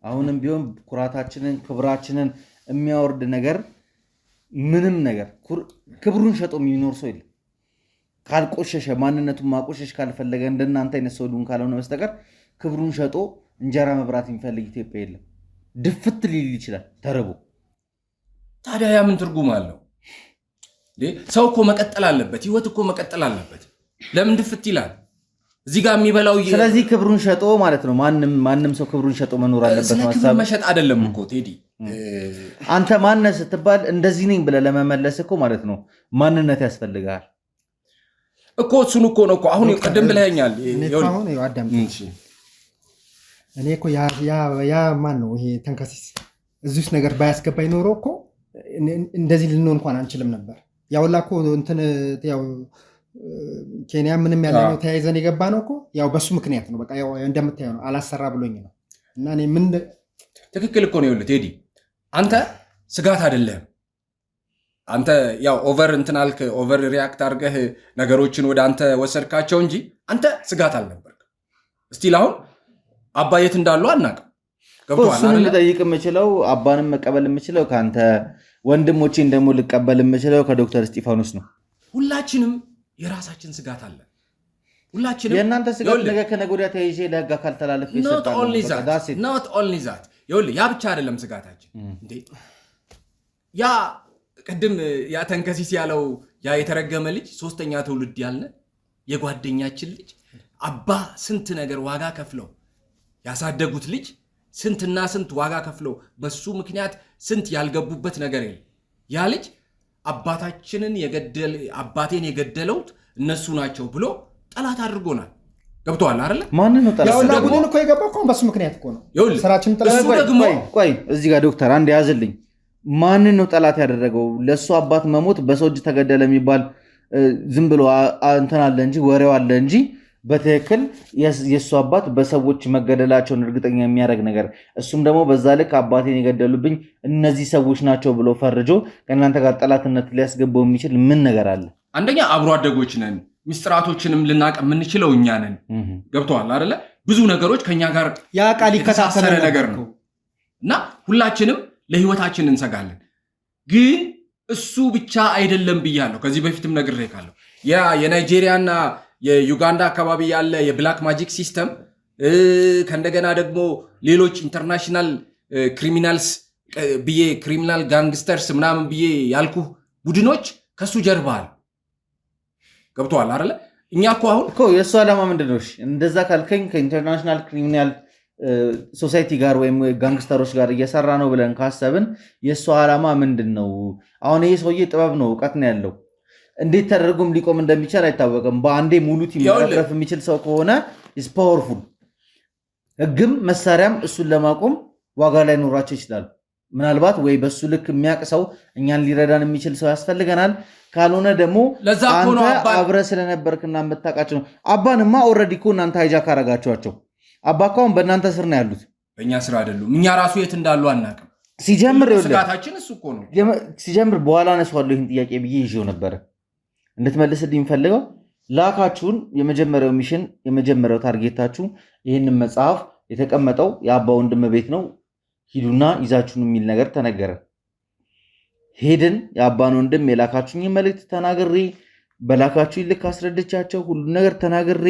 Speaker 1: አሁንም ቢሆን ኩራታችንን ክብራችንን የሚያወርድ ነገር ምንም ነገር ክብሩን ሸጦ የሚኖር ሰው የለም። ካልቆሸሸ ማንነቱን ማቆሸሽ ካልፈለገ እንደናንተ አይነት ሰው ዱን ካልሆነ በስተቀር ክብሩን ሸጦ እንጀራ መብራት የሚፈልግ ኢትዮጵያ የለም። ድፍት ሊል ይችላል ተርቦ።
Speaker 2: ታዲያ ያ ምን ትርጉም አለው? ሰው እኮ መቀጠል አለበት። ህይወት እኮ መቀጠል አለበት። ለምን ድፍት ይላል? እዚህ ጋር የሚበላው
Speaker 1: ስለዚህ ክብሩን ሸጦ ማለት ነው። ማንም ሰው ክብሩን ሸጦ መኖር አለበት።
Speaker 2: ክብር መሸጥ አይደለም እኮ ቴዲ።
Speaker 1: አንተ ማነህ ስትባል እንደዚህ ነኝ ብለህ ለመመለስ እኮ ማለት ነው ማንነት ያስፈልጋል
Speaker 2: እኮ። እሱን እኮ ነው እኮ አሁን ቅድም ብለኸኛል።
Speaker 3: እኔ እኮ ያ ማን ነው ይሄ ተንከሲስ እዚህ ውስጥ ነገር ባያስገባኝ ኖሮ እኮ እንደዚህ ልንሆን እንኳን አንችልም ነበር። ያውላ እኮ እንትን ያው ኬንያ ምንም ያለ ነው ተያይዘን የገባ ነው እኮ ያው በሱ ምክንያት ነው። በቃ ያው እንደምታየው ነው አላሰራ ብሎኝ ነው። እና እኔ ምን
Speaker 2: ትክክል እኮ ነው። ይኸውልህ ቴዲ አንተ ስጋት አይደለም። አንተ ያው ኦቨር እንትን አልክ፣ ኦቨር ሪያክት አድርገህ ነገሮችን ወደ አንተ ወሰድካቸው እንጂ አንተ ስጋት አልነበርክ። እስቲል አሁን አባየት እንዳሉ አናውቅም። ገብቶሃል አይደል?
Speaker 1: ልጠይቅ የምችለው አባንም መቀበል የምችለው ከአንተ ወንድሞቼን ደግሞ ልቀበል የምችለው ከዶክተር እስጢፋኖስ ነው።
Speaker 2: ሁላችንም የራሳችን ስጋት አለ። ሁላችንም
Speaker 1: የእናንተ ስጋት ነገ ከነገ ወዲያ ተይዤ ለህግ አካል ተላለፍ
Speaker 2: ይሰጣል። ኖት ኦንሊ ዛት ይኸውልህ፣ ያ ብቻ አይደለም ስጋታችን። እንዴ ያ ቅድም ያ ተንከሲስ ያለው ያ የተረገመ ልጅ ሶስተኛ ትውልድ ያልነ የጓደኛችን ልጅ አባ ስንት ነገር ዋጋ ከፍለው ያሳደጉት ልጅ ስንትና ስንት ዋጋ ከፍለው በሱ ምክንያት ስንት ያልገቡበት ነገር የለም። ያ ልጅ አባቴን የገደለውት እነሱ ናቸው ብሎ ጠላት አድርጎናል። ገብቶሃል አይደለ?
Speaker 1: ማን ነው ጠላት?
Speaker 3: ያው ቡድን እኮ የገባው እኮ በሱ ምክንያት እኮ ነው። ስራችን
Speaker 2: ጠላት ደግሞ
Speaker 1: ቆይ እዚህ ጋር ዶክተር አንድ ያዝልኝ። ማን ነው ጠላት ያደረገው? ለሱ አባት መሞት በሰው እጅ ተገደለ የሚባል ዝም ብሎ እንትን አለ እንጂ ወሬው አለ እንጂ በትክክል የሱ አባት በሰዎች መገደላቸውን እርግጠኛ የሚያደርግ ነገር እሱም ደግሞ በዛ ልክ አባቴን የገደሉብኝ እነዚህ ሰዎች ናቸው ብሎ ፈርጆ ከእናንተ ጋር ጠላትነት ሊያስገባው የሚችል ምን ነገር አለ?
Speaker 2: አንደኛ አብሮ አደጎች ነን። ሚስጥራቶችንም ልናቅ የምንችለው እኛ ነን። ገብቶሃል አይደለ? ብዙ ነገሮች ከኛ ጋር
Speaker 3: ያ ቃል ይከታተለ
Speaker 2: ነገር ነው እና ሁላችንም ለህይወታችን እንሰጋለን። ግን እሱ ብቻ አይደለም ብያለሁ። ከዚህ በፊትም ነግሬካለሁ። ያ የናይጄሪያና የዩጋንዳ አካባቢ ያለ የብላክ ማጂክ ሲስተም ከእንደገና ደግሞ ሌሎች ኢንተርናሽናል ክሪሚናልስ ብዬ ክሪሚናል ጋንግስተርስ ምናምን ብዬ ያልኩ ቡድኖች ከሱ ጀርባል። ገብቶሃል አይደለ? እኛ እኮ አሁን
Speaker 1: እኮ የእሱ ዓላማ ምንድን ነው? እንደዛ ካልከኝ ከኢንተርናሽናል ክሪሚናል ሶሳይቲ ጋር ወይም ጋንግስተሮች ጋር እየሰራ ነው ብለን ካሰብን የእሱ ዓላማ ምንድን ነው? አሁን ይህ ሰውዬ ጥበብ ነው፣ እውቀት ነው ያለው። እንዴት ተደርጎም ሊቆም እንደሚቻል አይታወቅም። በአንዴ ሙሉ ቲም መቅረፍ የሚችል ሰው ከሆነ ኢዝ ፓወርፉል። ህግም መሳሪያም እሱን ለማቆም ዋጋ ላይ ኖራቸው ይችላሉ። ምናልባት ወይ በሱ ልክ የሚያውቅ ሰው እኛን ሊረዳን የሚችል ሰው ያስፈልገናል። ካልሆነ ደግሞ አንተ አብረህ ስለነበርክና የምታውቃቸው ነው። አባንማ ኦልሬዲ እኮ እናንተ ሃይጃክ አረጋችኋቸው። አባ እኮ አሁን በእናንተ ስር ነው ያሉት፣
Speaker 2: በእኛ ስር አይደሉም። እኛ ራሱ የት እንዳሉ አናውቅም።
Speaker 1: ስጋታችን
Speaker 2: እሱ እኮ ነው።
Speaker 1: ሲጀምር በኋላ አነሳዋለሁ ይህን ጥያቄ ብዬ ይዤው ነበረ እንድትመልስልኝ የሚፈልገው ላካችሁን የመጀመሪያው ሚሽን የመጀመሪያው ታርጌታችሁ ይህንን መጽሐፍ የተቀመጠው የአባ ወንድም ቤት ነው፣ ሂዱና ይዛችሁን የሚል ነገር ተነገረ። ሄድን። የአባን ወንድም የላካችሁኝ መልእክት ተናግሬ በላካችሁ ልክ አስረድቻቸው ሁሉ ነገር ተናግሬ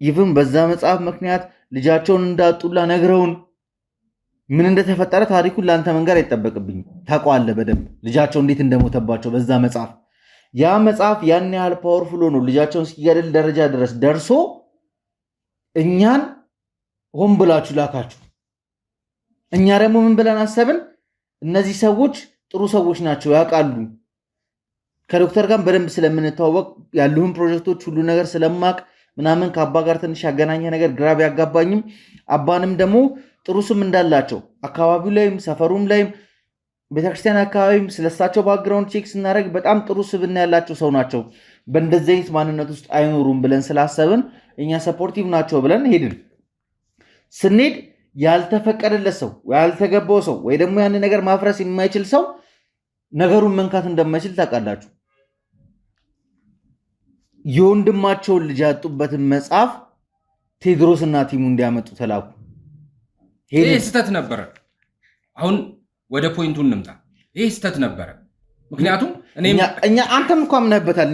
Speaker 1: ኢቭን በዛ መጽሐፍ ምክንያት ልጃቸውን እንዳጡላ ነግረውን ምን እንደተፈጠረ ታሪኩን ለአንተ መንገር አይጠበቅብኝም። ታውቀዋለህ በደንብ ልጃቸው እንዴት እንደሞተባቸው በዛ መጽሐፍ። ያ መጽሐፍ ያን ያህል ፓወርፉል ሆኖ ልጃቸውን እስኪገድል ደረጃ ድረስ ደርሶ እኛን ሆን ብላችሁ ላካችሁ። እኛ ደግሞ ምን ብለን አሰብን? እነዚህ ሰዎች ጥሩ ሰዎች ናቸው፣ ያውቃሉ። ከዶክተር ጋር በደንብ ስለምንተዋወቅ ያሉህን ፕሮጀክቶች ሁሉ ነገር ስለማቅ ምናምን ከአባ ጋር ትንሽ ያገናኘ ነገር ግራ ቢያጋባኝም አባንም ደግሞ ጥሩ ስም እንዳላቸው አካባቢው ላይም ሰፈሩም ላይም ቤተክርስቲያን አካባቢም ስለሳቸው ባክግራውንድ ቼክ ስናደርግ በጣም ጥሩ ስብዕና ያላቸው ሰው ናቸው፣ በእንደዚህ አይነት ማንነት ውስጥ አይኖሩም ብለን ስላሰብን እኛ ሰፖርቲቭ ናቸው ብለን ሄድን። ስንሄድ ያልተፈቀደለት ሰው ያልተገባው ሰው ወይ ደግሞ ያን ነገር ማፍረስ የማይችል ሰው ነገሩን መንካት እንደማይችል ታውቃላችሁ። የወንድማቸውን ልጅ ያጡበትን መጽሐፍ ቴድሮስና ቲሙ እንዲያመጡ ተላኩ።
Speaker 2: ይሄ ስህተት ነበረ። አሁን ወደ ፖይንቱ እንምጣ። ይሄ ስህተት ነበረ። ምክንያቱም
Speaker 1: አንተም እኮ አምነህበታል።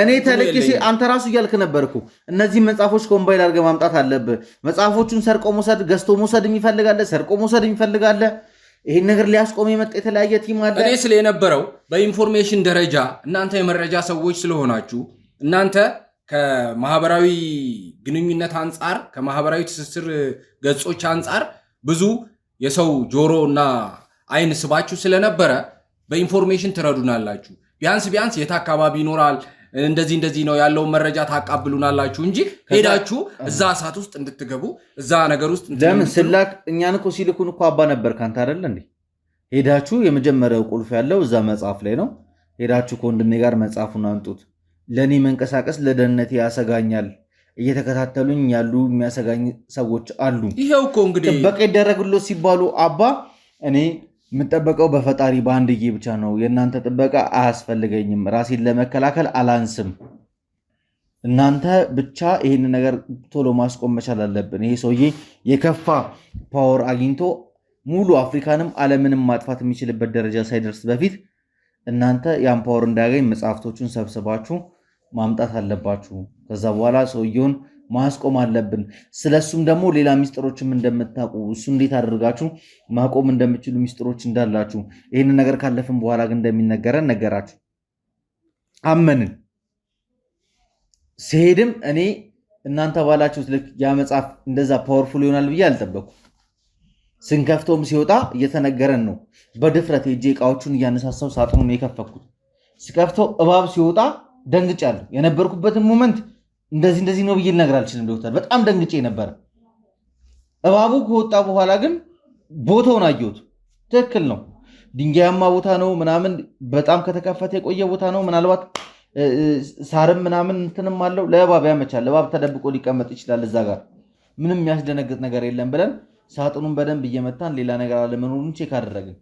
Speaker 1: እኔ ተለቂ አንተ ራሱ እያልክ ነበርኩ እነዚህ መጽሐፎች ኮምባይል አድርገህ ማምጣት አለብህ። መጽሐፎቹን ሰርቆ መውሰድ፣ ገዝቶ መውሰድ የሚፈልጋለ፣ ሰርቆ መውሰድ የሚፈልጋለ፣ ይሄን ነገር ሊያስቆም የመጣ የተለያየ ቲም አለ።
Speaker 2: እኔ ስለ የነበረው በኢንፎርሜሽን ደረጃ እናንተ የመረጃ ሰዎች ስለሆናችሁ እናንተ ከማህበራዊ ግንኙነት አንጻር ከማህበራዊ ትስስር ገጾች አንጻር ብዙ የሰው ጆሮ እና አይን ስባችሁ ስለነበረ በኢንፎርሜሽን ትረዱናላችሁ። ቢያንስ የት አካባቢ ይኖራል እንደዚህ ነው ያለውን መረጃ ታቃብሉናላችሁ እንጂ ሄዳችሁ እዛ እሳት ውስጥ እንድትገቡ እዛ ነገር ውስጥ
Speaker 1: ለምን ስላክ እኛን እኮ ሲልኩን እኮ አባ ነበር ካንተ አይደል እንዴ? ሄዳችሁ የመጀመሪያው ቁልፍ ያለው እዛ መጽሐፍ ላይ ነው። ሄዳችሁ ከወንድሜ ጋር መጽሐፉን አንጡት። ለኔ መንቀሳቀስ ለደህንነቴ ያሰጋኛል። እየተከታተሉኝ ያሉ የሚያሰጋኝ ሰዎች አሉ።
Speaker 2: ይሄው እኮ እንግዲህ
Speaker 1: ጥበቃ ይደረግልዎት ሲባሉ አባ እኔ የምጠበቀው በፈጣሪ በአንድዬ ብቻ ነው። የእናንተ ጥበቃ አያስፈልገኝም። ራሴን ለመከላከል አላንስም። እናንተ ብቻ ይህን ነገር ቶሎ ማስቆም መቻል አለብን። ይሄ ሰውዬ የከፋ ፓወር አግኝቶ ሙሉ አፍሪካንም ዓለምንም ማጥፋት የሚችልበት ደረጃ ሳይደርስ በፊት እናንተ ያን ፓወር እንዳያገኝ መጽሐፍቶቹን ሰብስባችሁ ማምጣት አለባችሁ። ከዛ በኋላ ሰውየውን ማስቆም አለብን። ስለሱም ደግሞ ሌላ ሚስጥሮችም እንደምታውቁ እሱ እንዴት አድርጋችሁ ማቆም እንደምችሉ ሚስጥሮች እንዳላችሁ ይህንን ነገር ካለፍን በኋላ ግን እንደሚነገረን ነገራችሁ። አመንን። ሲሄድም እኔ እናንተ ባላችሁት ልክ ያ መጽሐፍ እንደዛ ፓወርፉል ይሆናል ብዬ አልጠበቁ። ስንከፍተውም ሲወጣ እየተነገረን ነው። በድፍረት ሄጄ እቃዎቹን እያነሳሳው ሳጥኑን የከፈኩት ስከፍተው እባብ ሲወጣ ደንግጫለሁ። የነበርኩበትን ሞመንት እንደዚህ ነው ብዬ ልነግር አልችልም ዶክተር። በጣም ደንግጬ ነበር። እባቡ ከወጣ በኋላ ግን ቦታውን አየሁት። ትክክል ነው፣ ድንጋያማ ቦታ ነው ምናምን፣ በጣም ከተከፈተ የቆየ ቦታ ነው። ምናልባት ሳርም ምናምን እንትንም አለው። ለእባብ ያመቻል። እባብ ተደብቆ ሊቀመጥ ይችላል እዛ ጋር። ምንም የሚያስደነግጥ ነገር የለም ብለን ሳጥኑን በደንብ እየመታን ሌላ ነገር አለመኖሩን ቼክ አደረግን።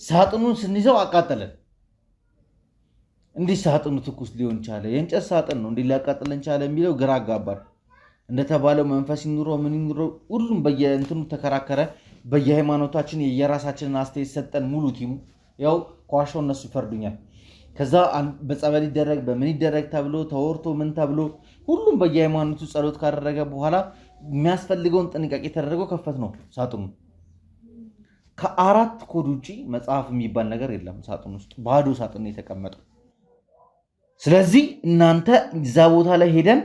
Speaker 1: ሳጥኑን ስንይዘው አቃጠለን። እንዲህ ሳጥኑ ትኩስ ሊሆን ቻለ? የእንጨት ሳጥን ነው እንዲህ ሊያቃጥለን ቻለ የሚለው ግራ አጋባል። እንደተባለው መንፈስ ይኑሮ ምን ይኑሮ ሁሉም በየእንትኑ ተከራከረ። በየሃይማኖታችን የየራሳችንን አስተያየት ሰጠን። ሙሉ ቲሙ ያው ኳሻው እነሱ ይፈርዱኛል። ከዛ በጸበል ይደረግ በምን ይደረግ ተብሎ ተወርቶ ምን ተብሎ ሁሉም በየሃይማኖቱ ጸሎት ካደረገ በኋላ የሚያስፈልገውን ጥንቃቄ ተደረገው ከፈት ነው ሳጥኑ። ከ4 ኮድ ውጪ መጽሐፍ የሚባል ነገር የለም ሳጥኑ ውስጥ፣ ባዶ ሳጥን የተቀመጠው። ስለዚህ እናንተ እዛ ቦታ ላይ ሄደን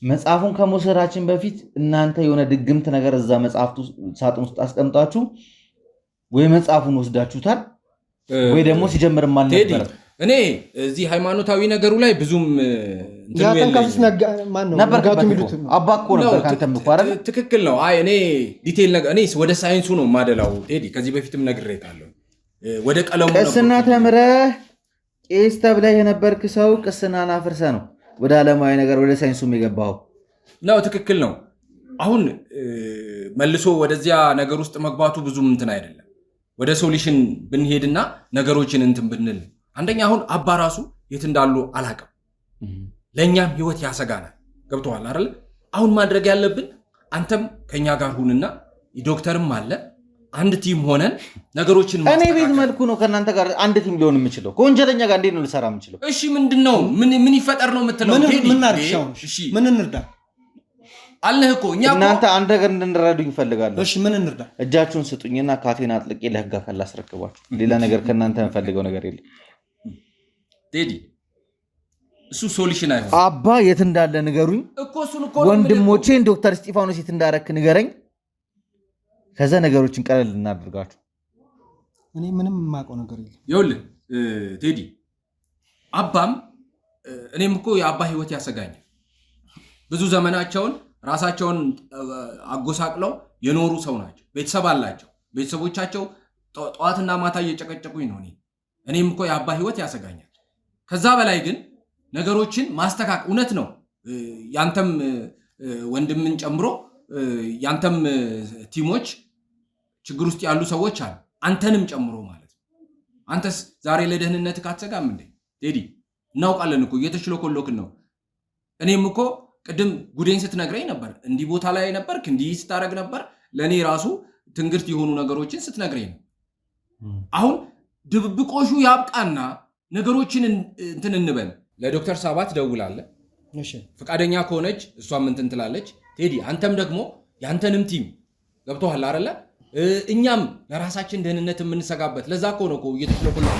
Speaker 1: መጽሐፉን ከመውሰዳችን በፊት እናንተ የሆነ ድግምት ነገር እዛ መጽሐፍ ሳጥን ውስጥ አስቀምጣችሁ ወይ መጽሐፉን ወስዳችሁታል ወይ ደግሞ ሲጀምርም አልነበረም።
Speaker 2: እኔ እዚህ ሃይማኖታዊ ነገሩ ላይ ብዙም ትክክል ነው። አይ እኔ ዲቴል ነገር እኔ ወደ ሳይንሱ ነው ማደላው። ቴዲ ከዚህ በፊትም ነግሬሃለሁ። ወደ ቀለሙ
Speaker 1: ቅስና ተምረህ ቄስ ተብለህ የነበርክ ሰው ቅስናን አፍርሰህ ነው ወደ ዓለማዊ ነገር ወደ ሳይንሱም የገባው
Speaker 2: ነው። ትክክል ነው። አሁን መልሶ ወደዚያ ነገር ውስጥ መግባቱ ብዙም እንትን አይደለም። ወደ ሶሉሽን ብንሄድና ነገሮችን እንትን ብንል አንደኛ አሁን አባ ራሱ የት እንዳሉ አላውቅም። ለእኛም ህይወት ያሰጋናል። ገብቶሃል አይደል? አሁን ማድረግ ያለብን አንተም ከኛ ጋር ሁንና ዶክተርም አለ አንድ ቲም ሆነን ነገሮችን
Speaker 1: እኔ ቤት መልኩ ነው ከእናንተ ጋር አንድ ቲም ሊሆን የምችለው። ከወንጀለኛ ጋር እንዴት ነው ልሰራ የምችለው?
Speaker 2: እሺ ምንድነው ምን ይፈጠር ነው የምትለው?
Speaker 3: ምን እንርዳ?
Speaker 2: አለህ እኮ እኛ
Speaker 1: እናንተ አንድ ነገር እንድንረዱኝ እፈልጋለሁ።
Speaker 3: እሺ ምን እንርዳ?
Speaker 1: እጃችሁን ስጡኝና ካቴና አጥልቄ ለህግ አካል ላስረክባችሁ። ሌላ ነገር ከእናንተ የምፈልገው ነገር የለም።
Speaker 2: ቴዲ እሱ ሶሉሽን አይሆንም።
Speaker 1: አባ የት እንዳለ ንገሩኝ
Speaker 2: እኮ እሱን እኮ
Speaker 1: ወንድሞቼን ዶክተር እስጢፋኖስ የት እንዳረክ ንገረኝ። ከዛ ነገሮችን ቀለል እናድርጋችሁ።
Speaker 3: እኔ ምንም የማውቀው ነገር የለም።
Speaker 2: ይኸውልህ ቴዲ አባም እኔም እኮ የአባ ህይወት ያሰጋኛል። ብዙ ዘመናቸውን ራሳቸውን አጎሳቅለው የኖሩ ሰው ናቸው። ቤተሰብ አላቸው። ቤተሰቦቻቸው ጠዋትና ማታ እየጨቀጨቁኝ ነው። እኔም እኮ የአባ ህይወት ያሰጋኛል። ከዛ በላይ ግን ነገሮችን ማስተካከል እውነት ነው። ያንተም ወንድምን ጨምሮ ያንተም ቲሞች ችግር ውስጥ ያሉ ሰዎች አሉ፣ አንተንም ጨምሮ ማለት ነው። አንተስ ዛሬ ለደህንነትህ አትሰጋም እንዴ ቴዲ? እናውቃለን እኮ እየተሽሎኮሎክን ነው። እኔም እኮ ቅድም ጉዴን ስትነግረኝ ነበር። እንዲህ ቦታ ላይ ነበርክ፣ እንዲህ ስታደርግ ነበር። ለእኔ ራሱ ትንግርት የሆኑ ነገሮችን ስትነግረኝ ነው። አሁን ድብብቆሹ ያብቃና ነገሮችን እንትን እንበል። ለዶክተር ሳባት ደውላለህ። ፈቃደኛ ከሆነች እሷም እንትን ትላለች። ቴዲ አንተም ደግሞ ያንተንም ቲም ገብቶሃል አይደለ? እኛም ለራሳችን ደህንነት የምንሰጋበት ለዛ እኮ ነው እየተሽሎኮሎክ